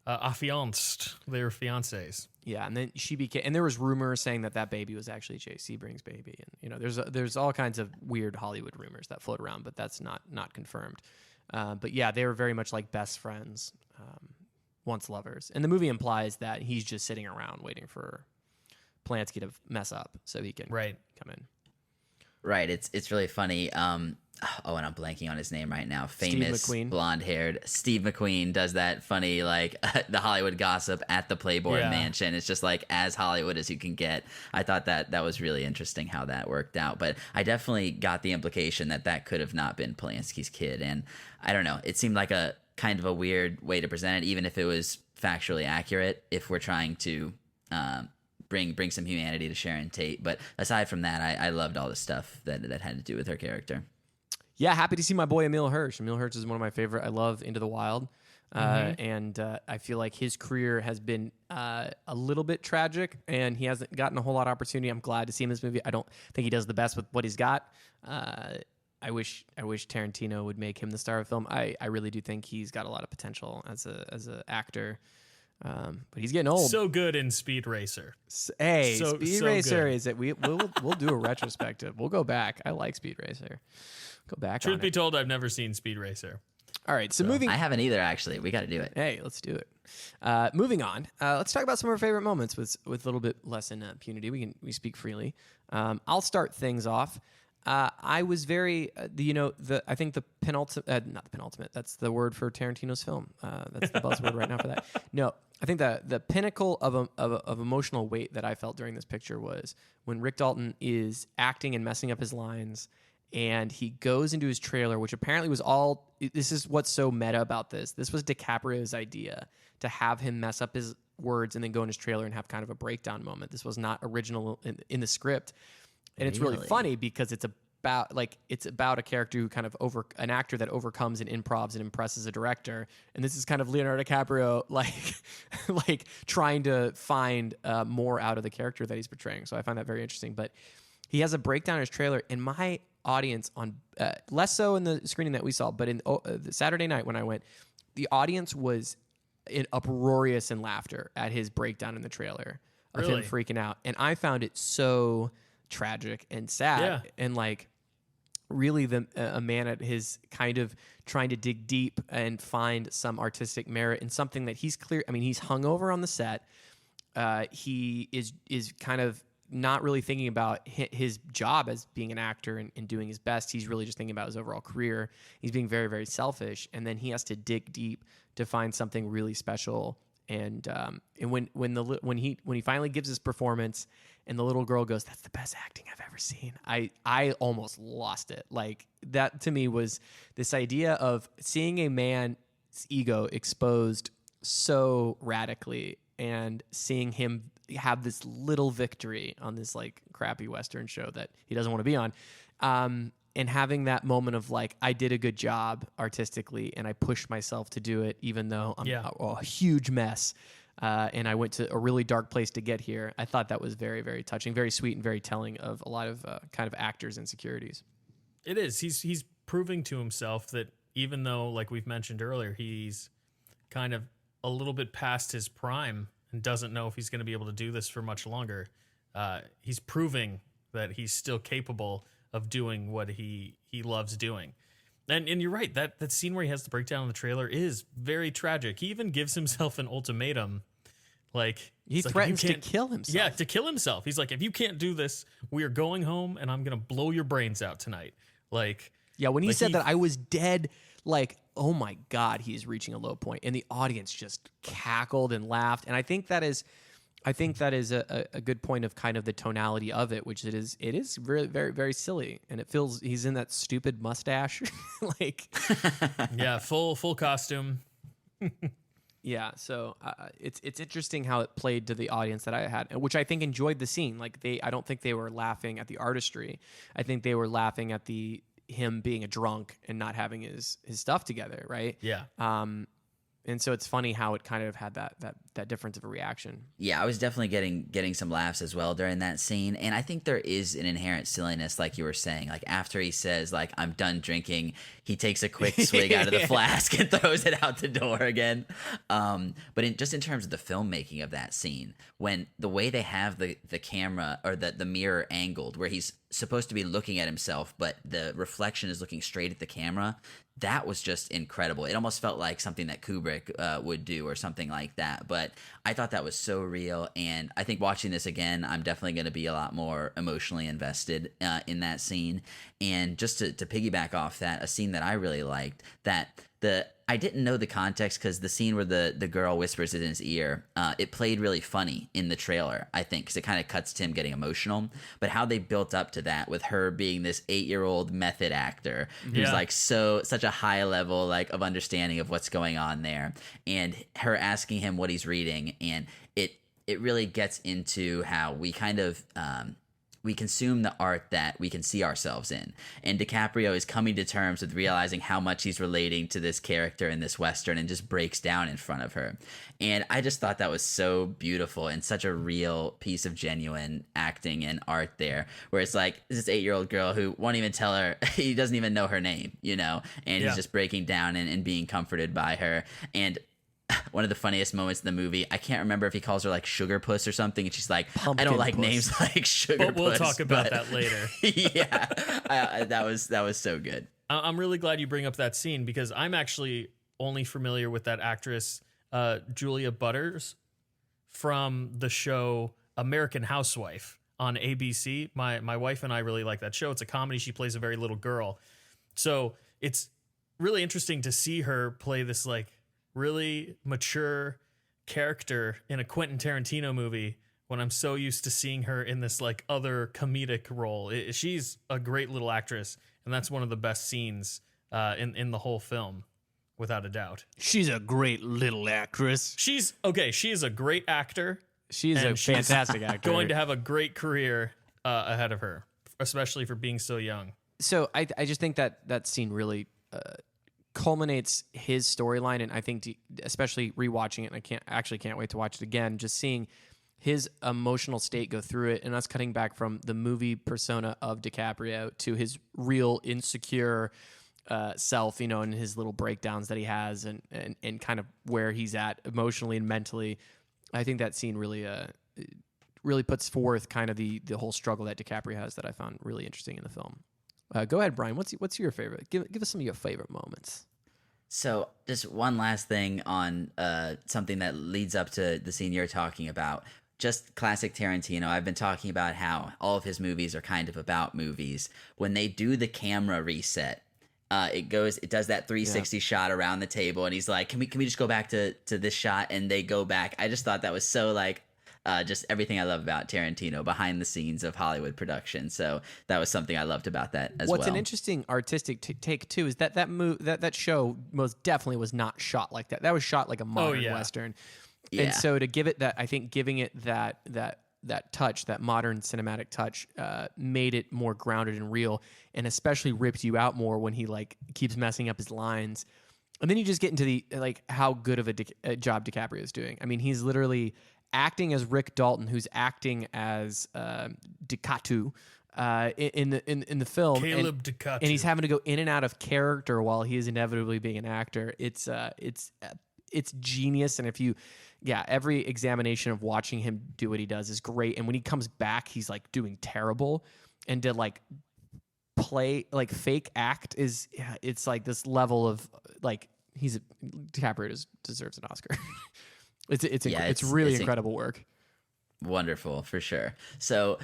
affianced. They were fiancés. Yeah, and then she became, and there was rumors saying that baby was actually Jay Sebring's baby, and you know, there's all kinds of weird Hollywood rumors that float around, but that's not confirmed. But yeah, they were very much like best friends, once lovers, and the movie implies that he's just sitting around waiting for Polanski to mess up so he can come in. Right, it's really funny. And I'm blanking on his name right now. Famous McQueen. blonde-haired Steve McQueen does that funny, like, the Hollywood gossip at the Playboy Mansion. It's just like as Hollywood as you can get. I thought that was really interesting how that worked out. But I definitely got the implication that could have not been Polanski's kid. And I don't know. It seemed like a kind of a weird way to present it, even if it was factually accurate, if we're trying to bring some humanity to Sharon Tate. But aside from that, I loved all the stuff that had to do with her character. Yeah, happy to see my boy Emile Hirsch. Emile Hirsch is one of my favorite. I love Into the Wild, and I feel like his career has been a little bit tragic, and he hasn't gotten a whole lot of opportunity. I'm glad to see him in this movie. I don't think he does the best with what he's got. I wish Tarantino would make him the star of the film. I really do think he's got a lot of potential as a actor. But he's getting old. So good in Speed Racer. Hey, so Speed Racer good. is that we'll do a retrospective. We'll go back. I like Speed Racer. Go back. Truth on be it. told, I've never seen Speed Racer. All right, so moving. I haven't either, actually. We got to do it. Hey, let's do it. Moving on. Let's talk about some of our favorite moments with a little bit less impunity. We speak freely. I'll start things off. I was very, I think the penultimate, not the penultimate. That's the word for Tarantino's film. That's the buzzword right now for that. No, I think the pinnacle of emotional weight that I felt during this picture was when Rick Dalton is acting and messing up his lines. And he goes into his trailer, which apparently was all. This is what's so meta about this. This was DiCaprio's idea to have him mess up his words and then go in his trailer and have kind of a breakdown moment. This was not original in the script, and it's really funny because it's about a character who kind of an actor that overcomes and improvs and impresses a director. And this is kind of Leonardo DiCaprio like trying to find more out of the character that he's portraying. So I find that very interesting. But he has a breakdown in his trailer, and my audience on less so in the screening that we saw, but in the Saturday night when I went, the audience was uproarious in laughter at his breakdown in the trailer of him freaking out, and I found it so tragic and sad, and like really a man at his kind of trying to dig deep and find some artistic merit in something that he's clear. I mean, he's hungover on the set. He is kind of not really thinking about his job as being an actor and doing his best. He's really just thinking about his overall career. He's being very, very selfish, and then he has to dig deep to find something really special. And when he finally gives his performance, and the little girl goes, "That's the best acting I've ever seen," I almost lost it. Like, that to me was this idea of seeing a man's ego exposed so radically, and seeing him have this little victory on this like crappy Western show that he doesn't want to be on, and having that moment of like, I did a good job artistically and I pushed myself to do it even though I'm a huge mess, and I went to a really dark place to get here. I thought that was very, very touching, very sweet, and very telling of a lot of kind of actors' insecurities. It is. He's proving to himself that even though, like we've mentioned earlier, he's kind of a little bit past his prime and doesn't know if he's going to be able to do this for much longer, he's proving that he's still capable of doing what he loves doing. And you're right, that scene where he has the breakdown in the trailer is very tragic. He even gives himself an ultimatum. Like, he threatens to kill himself. Yeah, to kill himself. He's like, if you can't do this, we are going home and I'm going to blow your brains out tonight. Like, yeah, when he said that, I was dead. Like, oh my God, he's reaching a low point, and the audience just cackled and laughed. And I think that is a good point of kind of the tonality of it, which it is very, very, very silly, and it feels he's in that stupid mustache, like, yeah, full costume. Yeah, so it's interesting how it played to the audience that I had, which I think enjoyed the scene. Like, I don't think they were laughing at the artistry. I think they were laughing at him being a drunk and not having his stuff together, right? Yeah. And so it's funny how it kind of had that difference of a reaction. Yeah, I was definitely getting some laughs as well during that scene. And I think there is an inherent silliness, like you were saying. Like, after he says, like, I'm done drinking, he takes a quick swig out of the flask and throws it out the door again. But in terms of the filmmaking of that scene, when the way they have the camera or the mirror angled, where he's supposed to be looking at himself, but the reflection is looking straight at the camera, that was just incredible. It almost felt like something that Kubrick would do or something like that. But I thought that was so real, and I think watching this again, I'm definitely going to be a lot more emotionally invested in that scene. And just to piggyback off that, a scene that I really liked, I didn't know the context, because the scene where the girl whispers it in his ear, it played really funny in the trailer, I think, because it kind of cuts to him getting emotional. But how they built up to that with her being this 8-year-old method actor who's like such a high level like of understanding of what's going on there, and her asking him what he's reading, and it really gets into how we kind of we consume the art that we can see ourselves in. And DiCaprio is coming to terms with realizing how much he's relating to this character in this Western, and just breaks down in front of her. And I just thought that was so beautiful and such a real piece of genuine acting and art there, where it's like this 8-year-old girl who won't even tell her, he doesn't even know her name, and he's just breaking down and being comforted by her. And one of the funniest moments in the movie. I can't remember if he calls her like Sugar Puss or something, and she's like, I don't like Puss. names like Sugar But we'll Puss. talk about that later. Yeah, that was so good. I'm really glad you bring up that scene because I'm actually only familiar with that actress, Julia Butters, from the show American Housewife on ABC. My wife and I really like that show. It's a comedy. She plays a very little girl. So it's really interesting to see her play this like really mature character in a Quentin Tarantino movie when I'm so used to seeing her in this like other comedic role. She's a great little actress, and that's one of the best scenes in the whole film, without a doubt. She's a great little actress. She is a great actor. She's a fantastic actor. Going to have a great career ahead of her, especially for being so young. So I just think that scene really culminates his storyline, and I think especially rewatching it, and I can't wait to watch it again. Just seeing his emotional state go through it, and us cutting back from the movie persona of DiCaprio to his real insecure self, and his little breakdowns that he has, and kind of where he's at emotionally and mentally. I think that scene really puts forth kind of the whole struggle that DiCaprio has that I found really interesting in the film. Go ahead, Brian. What's your favorite? Give us some of your favorite moments. So just one last thing on something that leads up to the scene you're talking about. Just classic Tarantino. I've been talking about how all of his movies are kind of about movies. When they do the camera reset, it does that 360 shot around the table, and he's like, "Can we just go back to this shot?" And they go back. I just thought that was so like just everything I love about Tarantino behind the scenes of Hollywood production. So that was something I loved about that as well. What's an interesting artistic take too is that show most definitely was not shot like that. That was shot like a modern Western. Yeah. And so to give it that, I think giving it that touch, that modern cinematic touch, made it more grounded and real, and especially ripped you out more when he like keeps messing up his lines. And then you just get into the like how good of a job DiCaprio is doing. I mean, he's literally acting as Rick Dalton, who's acting as Decatu in the film. Caleb Decatu. And he's having to go in and out of character while he is inevitably being an actor. It's genius, and every examination of watching him do what he does is great. And when he comes back, he's like doing terrible, and to like play like fake act it's like this level of like DiCaprio deserves an Oscar. It's really incredible work. Wonderful, for sure. So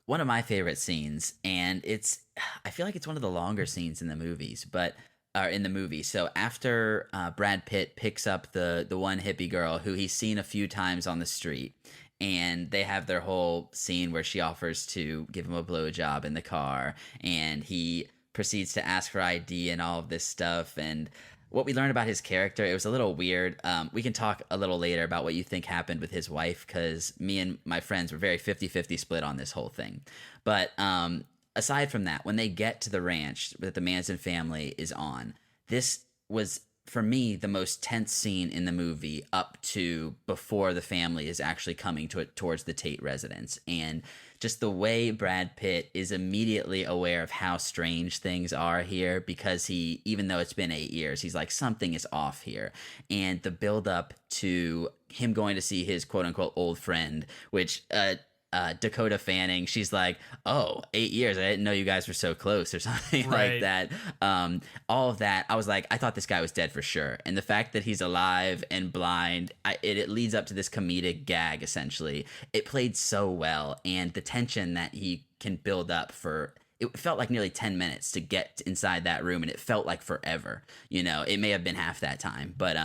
one of my favorite scenes, and I feel like it's one of the longer scenes in the movies, in the movie. So after Brad Pitt picks up the one hippie girl who he's seen a few times on the street, and they have their whole scene where she offers to give him a blowjob in the car, and he proceeds to ask for ID and all of this stuff. And what we learned about his character, it was a little weird. We can talk a little later about what you think happened with his wife, because me and my friends were very 50-50 split on this whole thing. But aside from that, when they get to the ranch that the Manson family is on, this was, for me, the most tense scene in the movie up to before the family is actually coming towards the Tate residence. And just the way Brad Pitt is immediately aware of how strange things are here, because even though it's been 8 years, he's like, something is off here. And the build up to him going to see his quote unquote old friend, which Dakota Fanning, she's like, 8 years, I didn't know you guys were so close, or something like that. All of that, I was like, I thought this guy was dead for sure. And the fact that he's alive and blind, it leads up to this comedic gag, essentially. It played so well, and the tension that he can build up it felt like nearly 10 minutes to get inside that room, and it felt like forever. It may have been half that time, but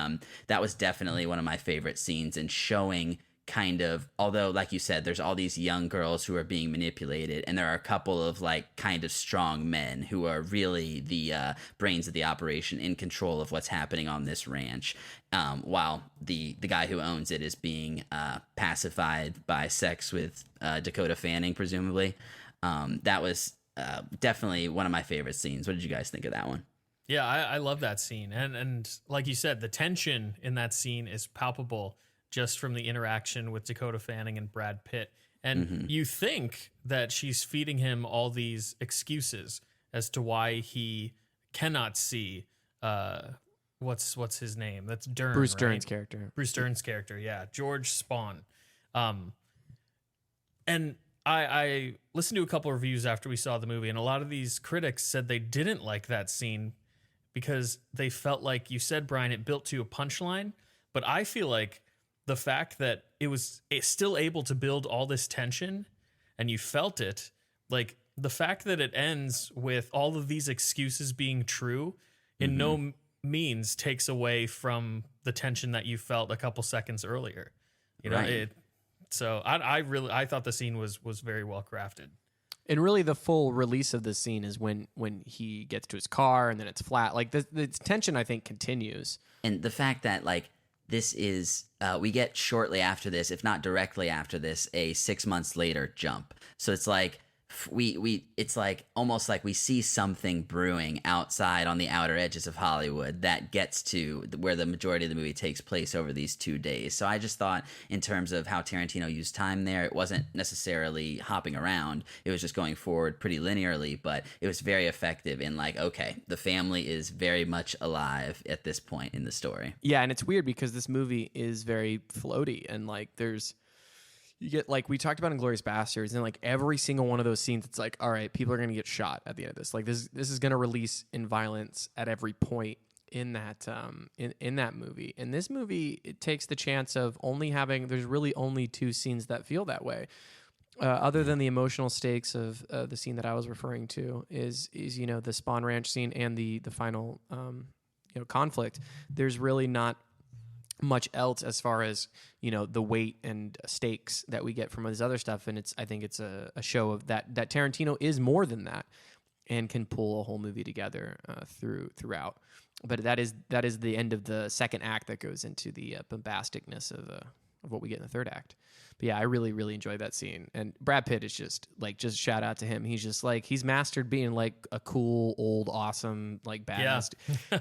that was definitely one of my favorite scenes, and showing kind of, although like you said, there's all these young girls who are being manipulated, and there are a couple of like kind of strong men who are really the brains of the operation, in control of what's happening on this ranch, while the guy who owns it is being pacified by sex with Dakota Fanning, presumably. That was definitely one of my favorite scenes. What did you guys think of that one? Yeah, I love that scene, and like you said, the tension in that scene is palpable just from the interaction with Dakota Fanning and Brad Pitt. And you think that she's feeding him all these excuses as to why he cannot see what's his name? That's Dern. Bruce right? Dern's character. Bruce Dern's character, yeah, George Spahn. And I listened to a couple reviews after we saw the movie, and a lot of these critics said they didn't like that scene because they felt like, you said, Brian, it built to a punchline. But I feel like the fact that it's still able to build all this tension and you felt it, like the fact that it ends with all of these excuses being true in no means takes away from the tension that you felt a couple seconds earlier. You know, Right. So I thought the scene was very well crafted. And really, the full release of this scene is when he gets to his car and then it's flat. Like the tension, I think, continues. And the fact that like this is we get shortly after this, if not directly after this, a 6 months later jump. So it's like it's like almost like we see something brewing outside on the outer edges of Hollywood that gets to where the majority of the movie takes place over these 2 days. So I just thought, in terms of how Tarantino used time there, it wasn't necessarily hopping around. It was just going forward pretty linearly, but it was very effective in like, okay, the family is very much alive at this point in the story. Yeah, and it's weird because this movie is very floaty, and like you get, like we talked about in Inglourious Bastards, and like every single one of those scenes, it's like, all right, people are going to get shot at the end of this. Like this is going to release in violence at every point in that in that movie. And this movie, it takes the chance of there's really only 2 scenes that feel that way. Other than the emotional stakes of the scene that I was referring to is you know, the Spawn Ranch scene and the final conflict. There's really not much else as far as, you know, the weight and stakes that we get from this other stuff. And I think it's a show of that Tarantino is more than that and can pull a whole movie together throughout. But that is the end of the second act that goes into the bombasticness of what we get in the third act. But yeah, I really, really enjoyed that scene. And Brad Pitt is just shout out to him. He's just like, he's mastered being like a cool, old, awesome, like badass. Yeah.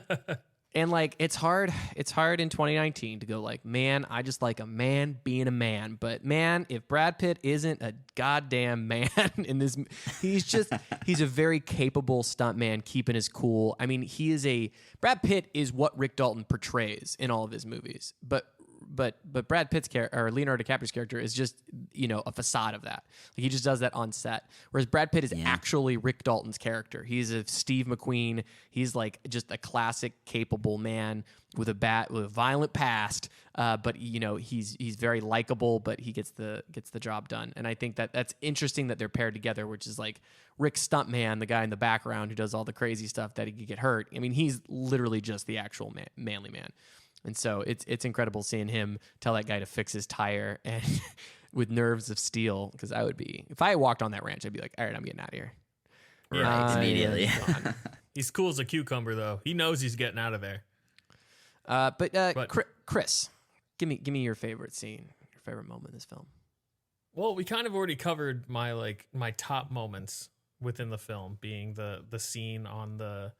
And like, it's hard in 2019 to go like, man, I just like a man being a man. But man, if Brad Pitt isn't a goddamn man in this, he's a very capable stuntman keeping his cool. I mean, Brad Pitt is what Rick Dalton portrays in all of his movies. But Brad Pitt's character, or Leonardo DiCaprio's character, is just, you know, a facade of that. Like, he just does that on set. Whereas Brad Pitt is actually Rick Dalton's character. He's a Steve McQueen. He's like just a classic, capable man with a violent past. But you know, he's very likable, but he gets the job done. And I think that's interesting that they're paired together, which is like Rick Stuntman, the guy in the background who does all the crazy stuff that he could get hurt. I mean, he's literally just the actual manly man. And so it's incredible seeing him tell that guy to fix his tire and with nerves of steel. Because I would be, if I walked on that ranch, I'd be like, all right, I'm getting out of here. Right, immediately. He's cool as a cucumber, though. He knows he's getting out of there. But Chris, give me your favorite scene, your favorite moment in this film. Well, we kind of already covered my top moments within the film, being the scene on the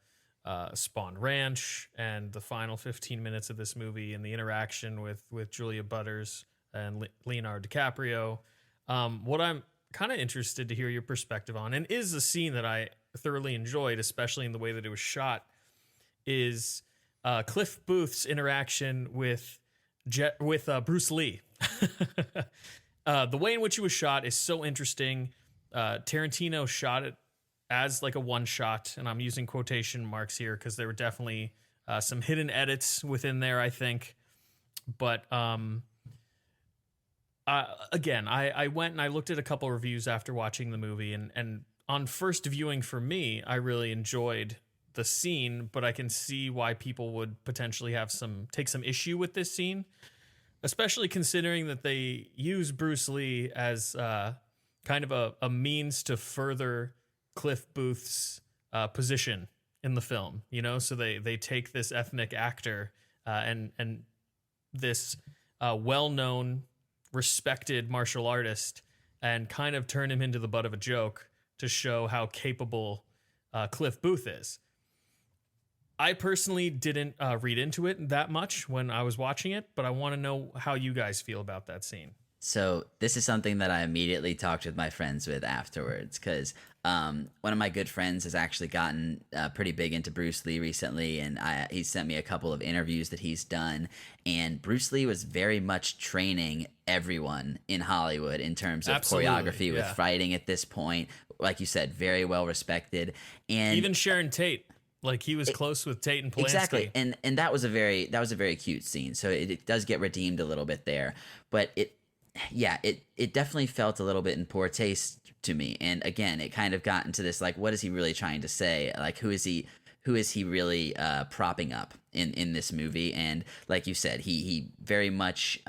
Spawn Ranch and the final 15 minutes of this movie and the interaction with Julia Butters and Leonardo DiCaprio. What I'm kind of interested to hear your perspective on, and is a scene that I thoroughly enjoyed, especially in the way that it was shot, is Cliff Booth's interaction with Bruce Lee. The way in which it was shot is so interesting. Tarantino shot it as like a one shot, and I'm using quotation marks here because there were definitely some hidden edits within there, I think. But again, I went and I looked at a couple reviews after watching the movie, and on first viewing for me, I really enjoyed the scene, but I can see why people would potentially take some issue with this scene, especially considering that they use Bruce Lee as kind of a means to further Cliff Booth's position in the film, you know. So they take this ethnic actor and this well-known, respected martial artist and kind of turn him into the butt of a joke to show how capable Cliff Booth is. I personally didn't read into it that much when I was watching it, but I want to know how you guys feel about that scene. So this is something that I immediately talked with my friends with afterwards, because one of my good friends has actually gotten pretty big into Bruce Lee recently, and he sent me a couple of interviews that he's done. And Bruce Lee was very much training everyone in Hollywood in terms of choreography with fighting at this point. Like you said, very well respected. And even Sharon Tate. Like he was close with Tate and Polanski. Exactly, and that was a very cute scene. So it does get redeemed a little bit there, but it definitely felt a little bit in poor taste to me. And again, it kind of got into this, like, what is he really trying to say? Like, who is he really propping up in this movie? And like you said, he very much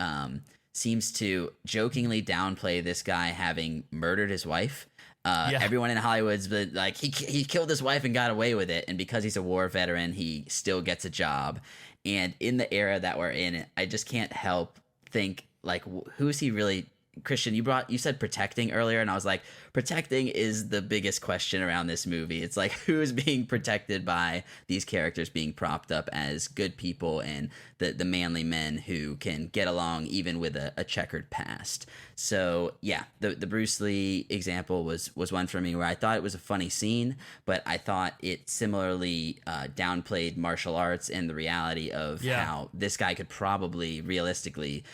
seems to jokingly downplay this guy having murdered his wife. Everyone in Hollywood's been like, he killed his wife and got away with it, and because he's a war veteran, he still gets a job. And in the era that we're in, I just can't help think, like, who is he really? Christian, you said protecting earlier, and I was like, protecting is the biggest question around this movie. It's like, who is being protected by these characters being propped up as good people and the manly men who can get along even with a checkered past. So yeah, the Bruce Lee example was one for me where I thought it was a funny scene, but I thought it similarly downplayed martial arts and the reality of how this guy could probably realistically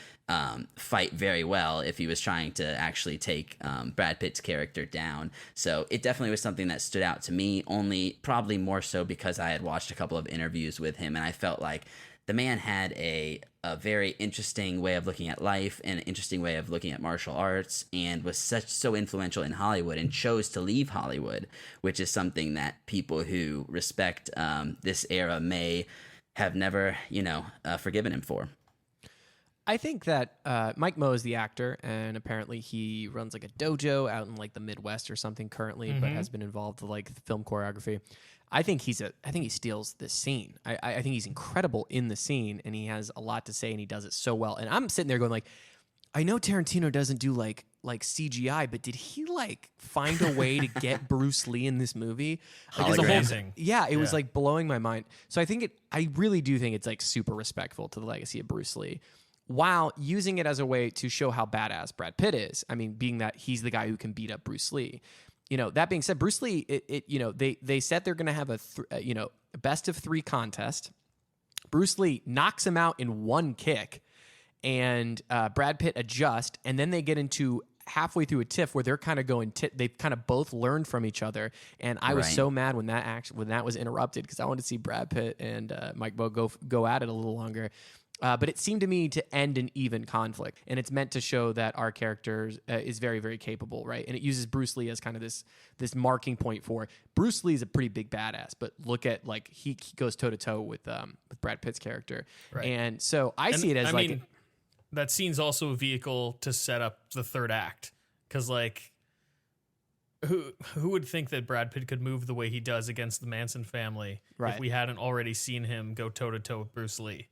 fight very well if he was trying to actually take Brad Pitt's character down. So it definitely was something that stood out to me, only probably more so because I had watched a couple of interviews with him, and I felt like the man had a very interesting way of looking at life and an interesting way of looking at martial arts, and was so influential in Hollywood and chose to leave Hollywood, which is something that people who respect this era may have never, forgiven him for. I think that Mike Mewes, the actor, and apparently he runs like a dojo out in like the Midwest or something currently, but has been involved with like film choreography. I think he steals this scene. I think he's incredible in the scene, and he has a lot to say, and he does it so well. And I'm sitting there going like, I know Tarantino doesn't do like CGI, but did he like find a way to get Bruce Lee in this movie? Like, It's amazing. It was like blowing my mind. So I really do think it's like super respectful to the legacy of Bruce Lee, while using it as a way to show how badass Brad Pitt is. I mean, being that he's the guy who can beat up Bruce Lee. That being said, Bruce Lee, they said they're going to have a best of 3 contest. Bruce Lee knocks him out in one kick, and Brad Pitt adjusts, and then they get into halfway through a tiff where they're kind of going. They've kind of both learned from each other, and I was so mad when that was interrupted, because I wanted to see Brad Pitt and Mike Bo go at it a little longer. But it seemed to me to end an even conflict, and it's meant to show that our character is very, very capable, right? And it uses Bruce Lee as kind of this marking point for Bruce Lee is a pretty big badass, but look at like he goes toe to toe with Brad Pitt's character, right? And so I see it as that scene's also a vehicle to set up the third act, because like who would think that Brad Pitt could move the way he does against the Manson family if we hadn't already seen him go toe to toe with Bruce Lee?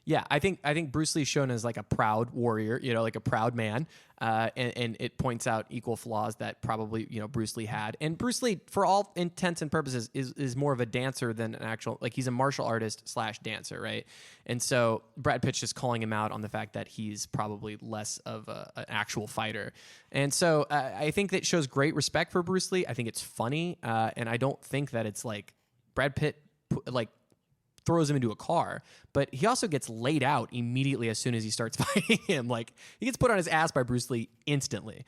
Yeah, I think Bruce Lee's shown as like a proud warrior, like a proud man, and it points out equal flaws that probably Bruce Lee had. And Bruce Lee, for all intents and purposes, is more of a dancer than an actual, like, he's a martial artist / dancer, right? And so Brad Pitt's just calling him out on the fact that he's probably less of an actual fighter. And so I think that shows great respect for Bruce Lee. I think it's funny, and I don't think that it's like Brad Pitt throws him into a car, but he also gets laid out immediately as soon as he starts fighting him. Like, he gets put on his ass by Bruce Lee instantly.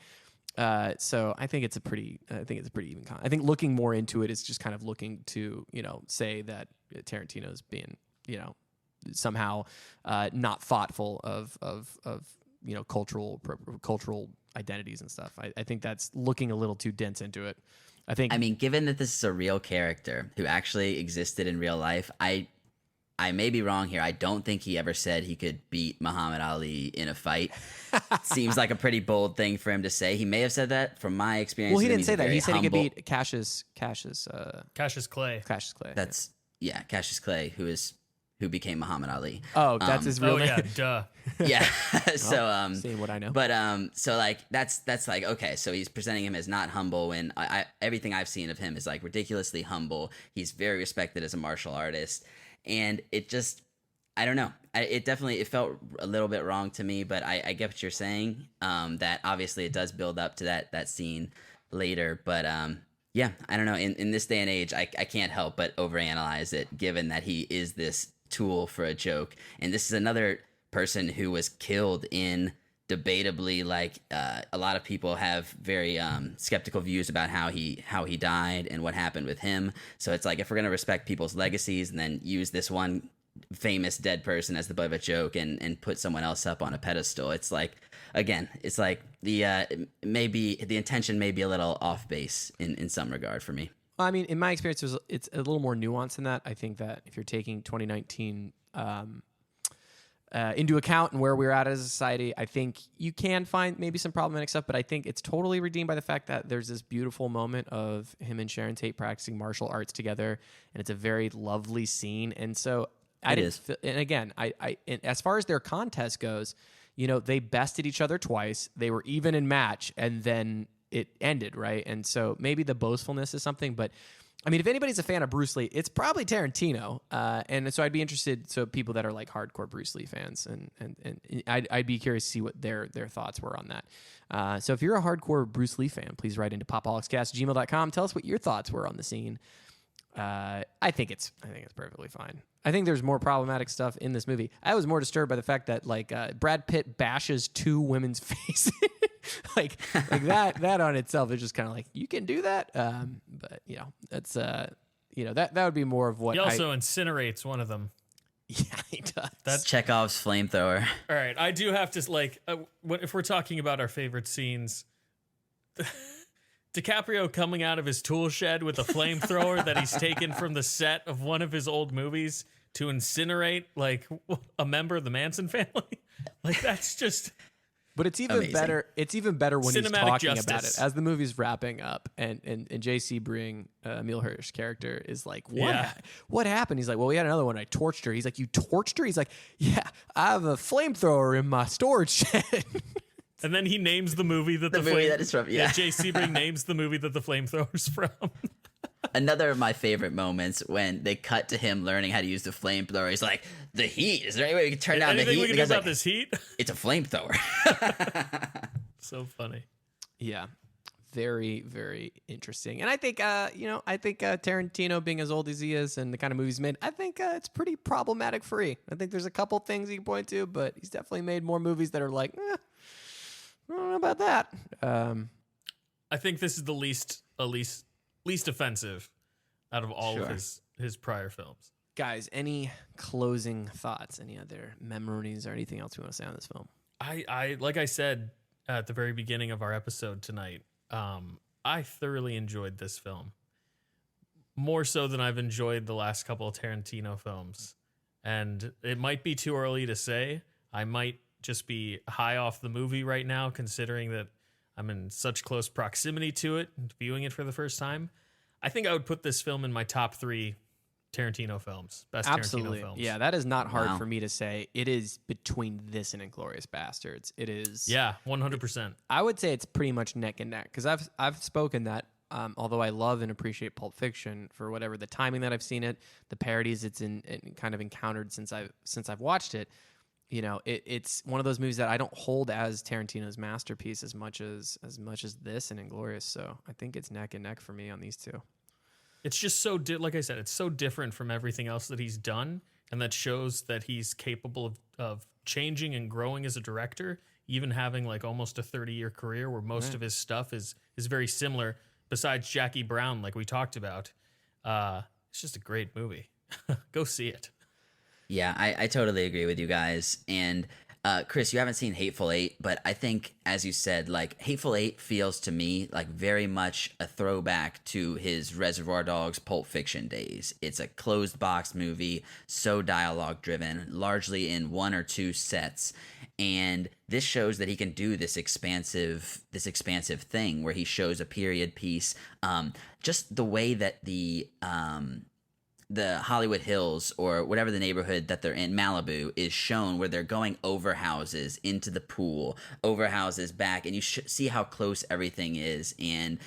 So I think it's a pretty even I think looking more into it is just kind of looking to say that Tarantino's being somehow not thoughtful of cultural identities and stuff. I think that's looking a little too dense into it. I mean, given that this is a real character who actually existed in real life, I may be wrong here. I don't think he ever said he could beat Muhammad Ali in a fight. Seems like a pretty bold thing for him to say. He may have said that. From my experience, well, he didn't say that. He said humble. he could beat Cassius Clay. That's Cassius Clay, who became Muhammad Ali. Oh, that's his real name. Yeah, duh. Yeah. So seeing what I know. But so like that's like, okay, so he's presenting him as not humble, when everything I've seen of him is like ridiculously humble. He's very respected as a martial artist, and it just I don't know. It felt a little bit wrong to me, but I get what you're saying. That obviously it does build up to that scene later, but yeah, I don't know. In this day and age, I can't help but overanalyze it, given that he is this tool for a joke, and this is another person who was killed in debatably, like a lot of people have very skeptical views about how he died and what happened with him. So it's like, if we're gonna respect people's legacies and then use this one famous dead person as the butt of a joke and put someone else up on a pedestal, it's like, again, it's like maybe the intention may be a little off base in some regard for me. Well, I mean, in my experience, it's a little more nuanced than that. I think that if you're taking 2019 into account and where we're at as a society, I think you can find maybe some problematic stuff, but I think it's totally redeemed by the fact that there's this beautiful moment of him and Sharon Tate practicing martial arts together, and it's a very lovely scene. And so and again, and as far as their contest goes, you know, they bested each other twice. They were even in match, and then it ended, right? And so maybe the boastfulness is something, but I mean, if anybody's a fan of Bruce Lee, it's probably Tarantino. And so I'd be interested, so people that are like hardcore Bruce Lee fans, and I'd be curious to see what their thoughts were on that. So if you're a hardcore Bruce Lee fan, please write into popaholicscast@gmail.com. Tell us what your thoughts were on the scene. I think it's perfectly fine. I think there's more problematic stuff in this movie. I was more disturbed by the fact that like Brad Pitt bashes two women's faces. like that on itself is just kind of like, you can do that. But you know, that's that would be more of what he also incinerates one of them. Yeah, he does. That's Chekhov's flamethrower. All right, I do have to like if we're talking about our favorite scenes, DiCaprio coming out of his tool shed with a flamethrower that he's taken from the set of one of his old movies to incinerate like a member of the Manson family. Like, that's just. But it's even amazing. better. It's even better when he's Cinematic talking justice. about it as the movie's wrapping up, and J.C. Bring, Emil Hirsch's character, is like, what happened? He's like, well, we had another one. I torched her. He's like, you torched her? He's like, yeah, I have a flamethrower in my storage shed. And then he names the movie that the movie that is from. Yeah, J.C. Bring names the movie that the flamethrower's from. Another of my favorite moments when they cut to him learning how to use the flamethrower. He's like, the heat. Is there any way we can turn down the Anything heat? we can The do guy's about like, this heat? It's a flamethrower. So funny. Yeah, very, very interesting. And I think, Tarantino, being as old as he is and the kind of movies made, I think it's pretty problematic free. I think there's a couple things you can point to, but he's definitely made more movies that are like, I don't know about that. I think this is the least offensive out of all of his prior films. Guys, any closing thoughts? Any other memories or anything else we want to say on this film? I like I said at the very beginning of our episode tonight, I thoroughly enjoyed this film. More so than I've enjoyed the last couple of Tarantino films. And it might be too early to say. I might just be high off the movie right now, considering that I'm in such close proximity to it, viewing it for the first time. I think I would put this film in my top 3 Tarantino films. Best Absolutely. Tarantino films. Yeah, that is not hard for me to say. It is between this and Inglourious Bastards. It is. Yeah, 100%. I would say it's pretty much neck and neck, because I've spoken that, although I love and appreciate Pulp Fiction for whatever the timing that I've seen it, the parodies it's in kind of encountered since I've watched it. You know, it's one of those movies that I don't hold as Tarantino's masterpiece as much as this and Inglourious. So I think it's neck and neck for me on these two. It's just so, like I said, it's so different from everything else that he's done, and that shows that he's capable of changing and growing as a director, even having like almost a 30-year career where most of his stuff is very similar, besides Jackie Brown, like we talked about. It's just a great movie. Go see it. Yeah, I totally agree with you guys. And Chris, you haven't seen Hateful Eight, but I think, as you said, like Hateful Eight feels to me like very much a throwback to his Reservoir Dogs Pulp Fiction days. It's a closed box movie, so dialogue driven, largely in 1 or 2 sets. And this shows that he can do this expansive thing where he shows a period piece. Just the way that the the Hollywood Hills or whatever the neighborhood that they're in, Malibu, is shown where they're going over houses into the pool, over houses back, and you see how close everything is, and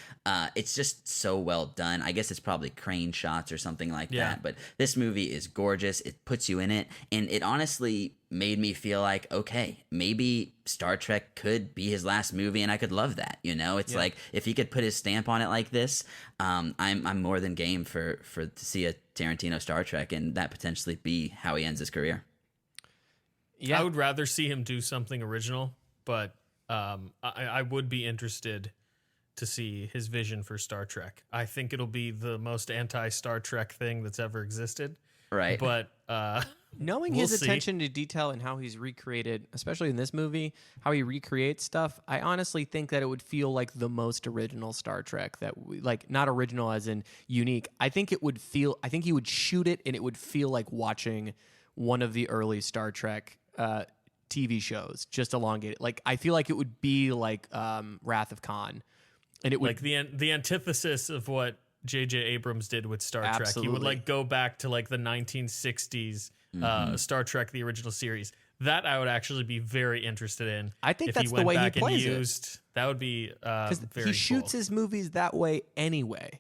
it's just so well done. I guess it's probably crane shots or something like that, but this movie is gorgeous. It puts you in it, and it honestly made me feel like, okay, maybe Star Trek could be his last movie, and I could love that. It's like if he could put his stamp on it like this, I'm more than game for to see a Tarantino Star Trek, and that potentially be how he ends his career. I would rather see him do something original, but I would be interested to see his vision for Star Trek. I think it'll be the most anti-Star Trek thing that's ever existed. Right. But knowing we'll his see. attention to detail and how he's recreated, especially in this movie, how he recreates stuff, I honestly think that it would feel like the most original Star Trek not original as in unique. I think he would shoot it and it would feel like watching one of the early Star Trek TV shows, just elongated. Like, I feel like it would be like Wrath of Khan. And it would like the antithesis of what J.J. Abrams did with Star Trek. Absolutely. He would like go back to like the 1960s Star Trek, the original series. That I would actually be very interested in. I think if that's he the went way he back and plays it. used, that would be very he shoots cool. his movies that way anyway.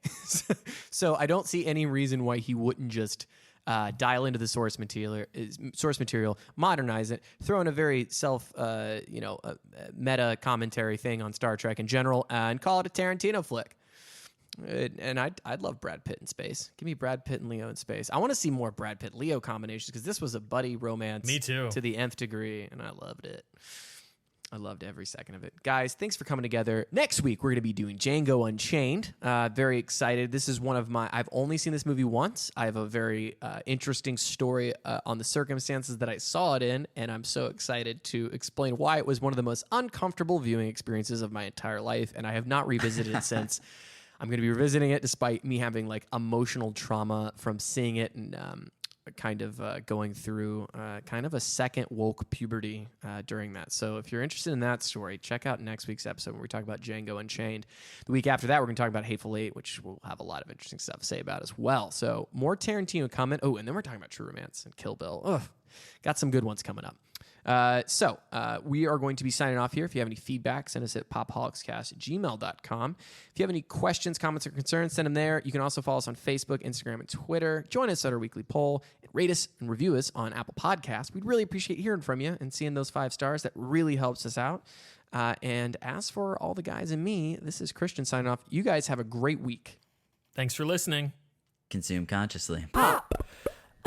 So I don't see any reason why he wouldn't just dial into the source material, modernize it, throw in a very meta commentary thing on Star Trek in general, and call it a Tarantino flick. And I'd love Brad Pitt in space. Give me Brad Pitt and Leo in space. I want to see more Brad Pitt Leo combinations because this was a buddy romance. Me too. To the nth degree, and I loved it. I loved every second of it. Guys, thanks for coming together. Next week, we're going to be doing Django Unchained. Very excited. This is I've only seen this movie once. I have a very interesting story on the circumstances that I saw it in, and I'm so excited to explain why it was one of the most uncomfortable viewing experiences of my entire life, and I have not revisited it since. I'm going to be revisiting it despite me having like emotional trauma from seeing it and going through kind of a second woke puberty during that. So if you're interested in that story, check out next week's episode where we talk about Django Unchained. The week after that, we're going to talk about Hateful Eight, which we'll have a lot of interesting stuff to say about as well. So more Tarantino coming. Oh, and then we're talking about True Romance and Kill Bill. Ugh, got some good ones coming up. So we are going to be signing off here. If you have any feedback, send us at popholicscast@gmail.com. If you have any questions, comments, or concerns, send them there. You can also follow us on Facebook, Instagram, and Twitter. Join us at our weekly poll. And rate us and review us on Apple Podcasts. We'd really appreciate hearing from you and seeing those 5 stars. That really helps us out. And as for all the guys and me, this is Christian signing off. You guys have a great week. Thanks for listening. Consume consciously. Pop-O-Holics.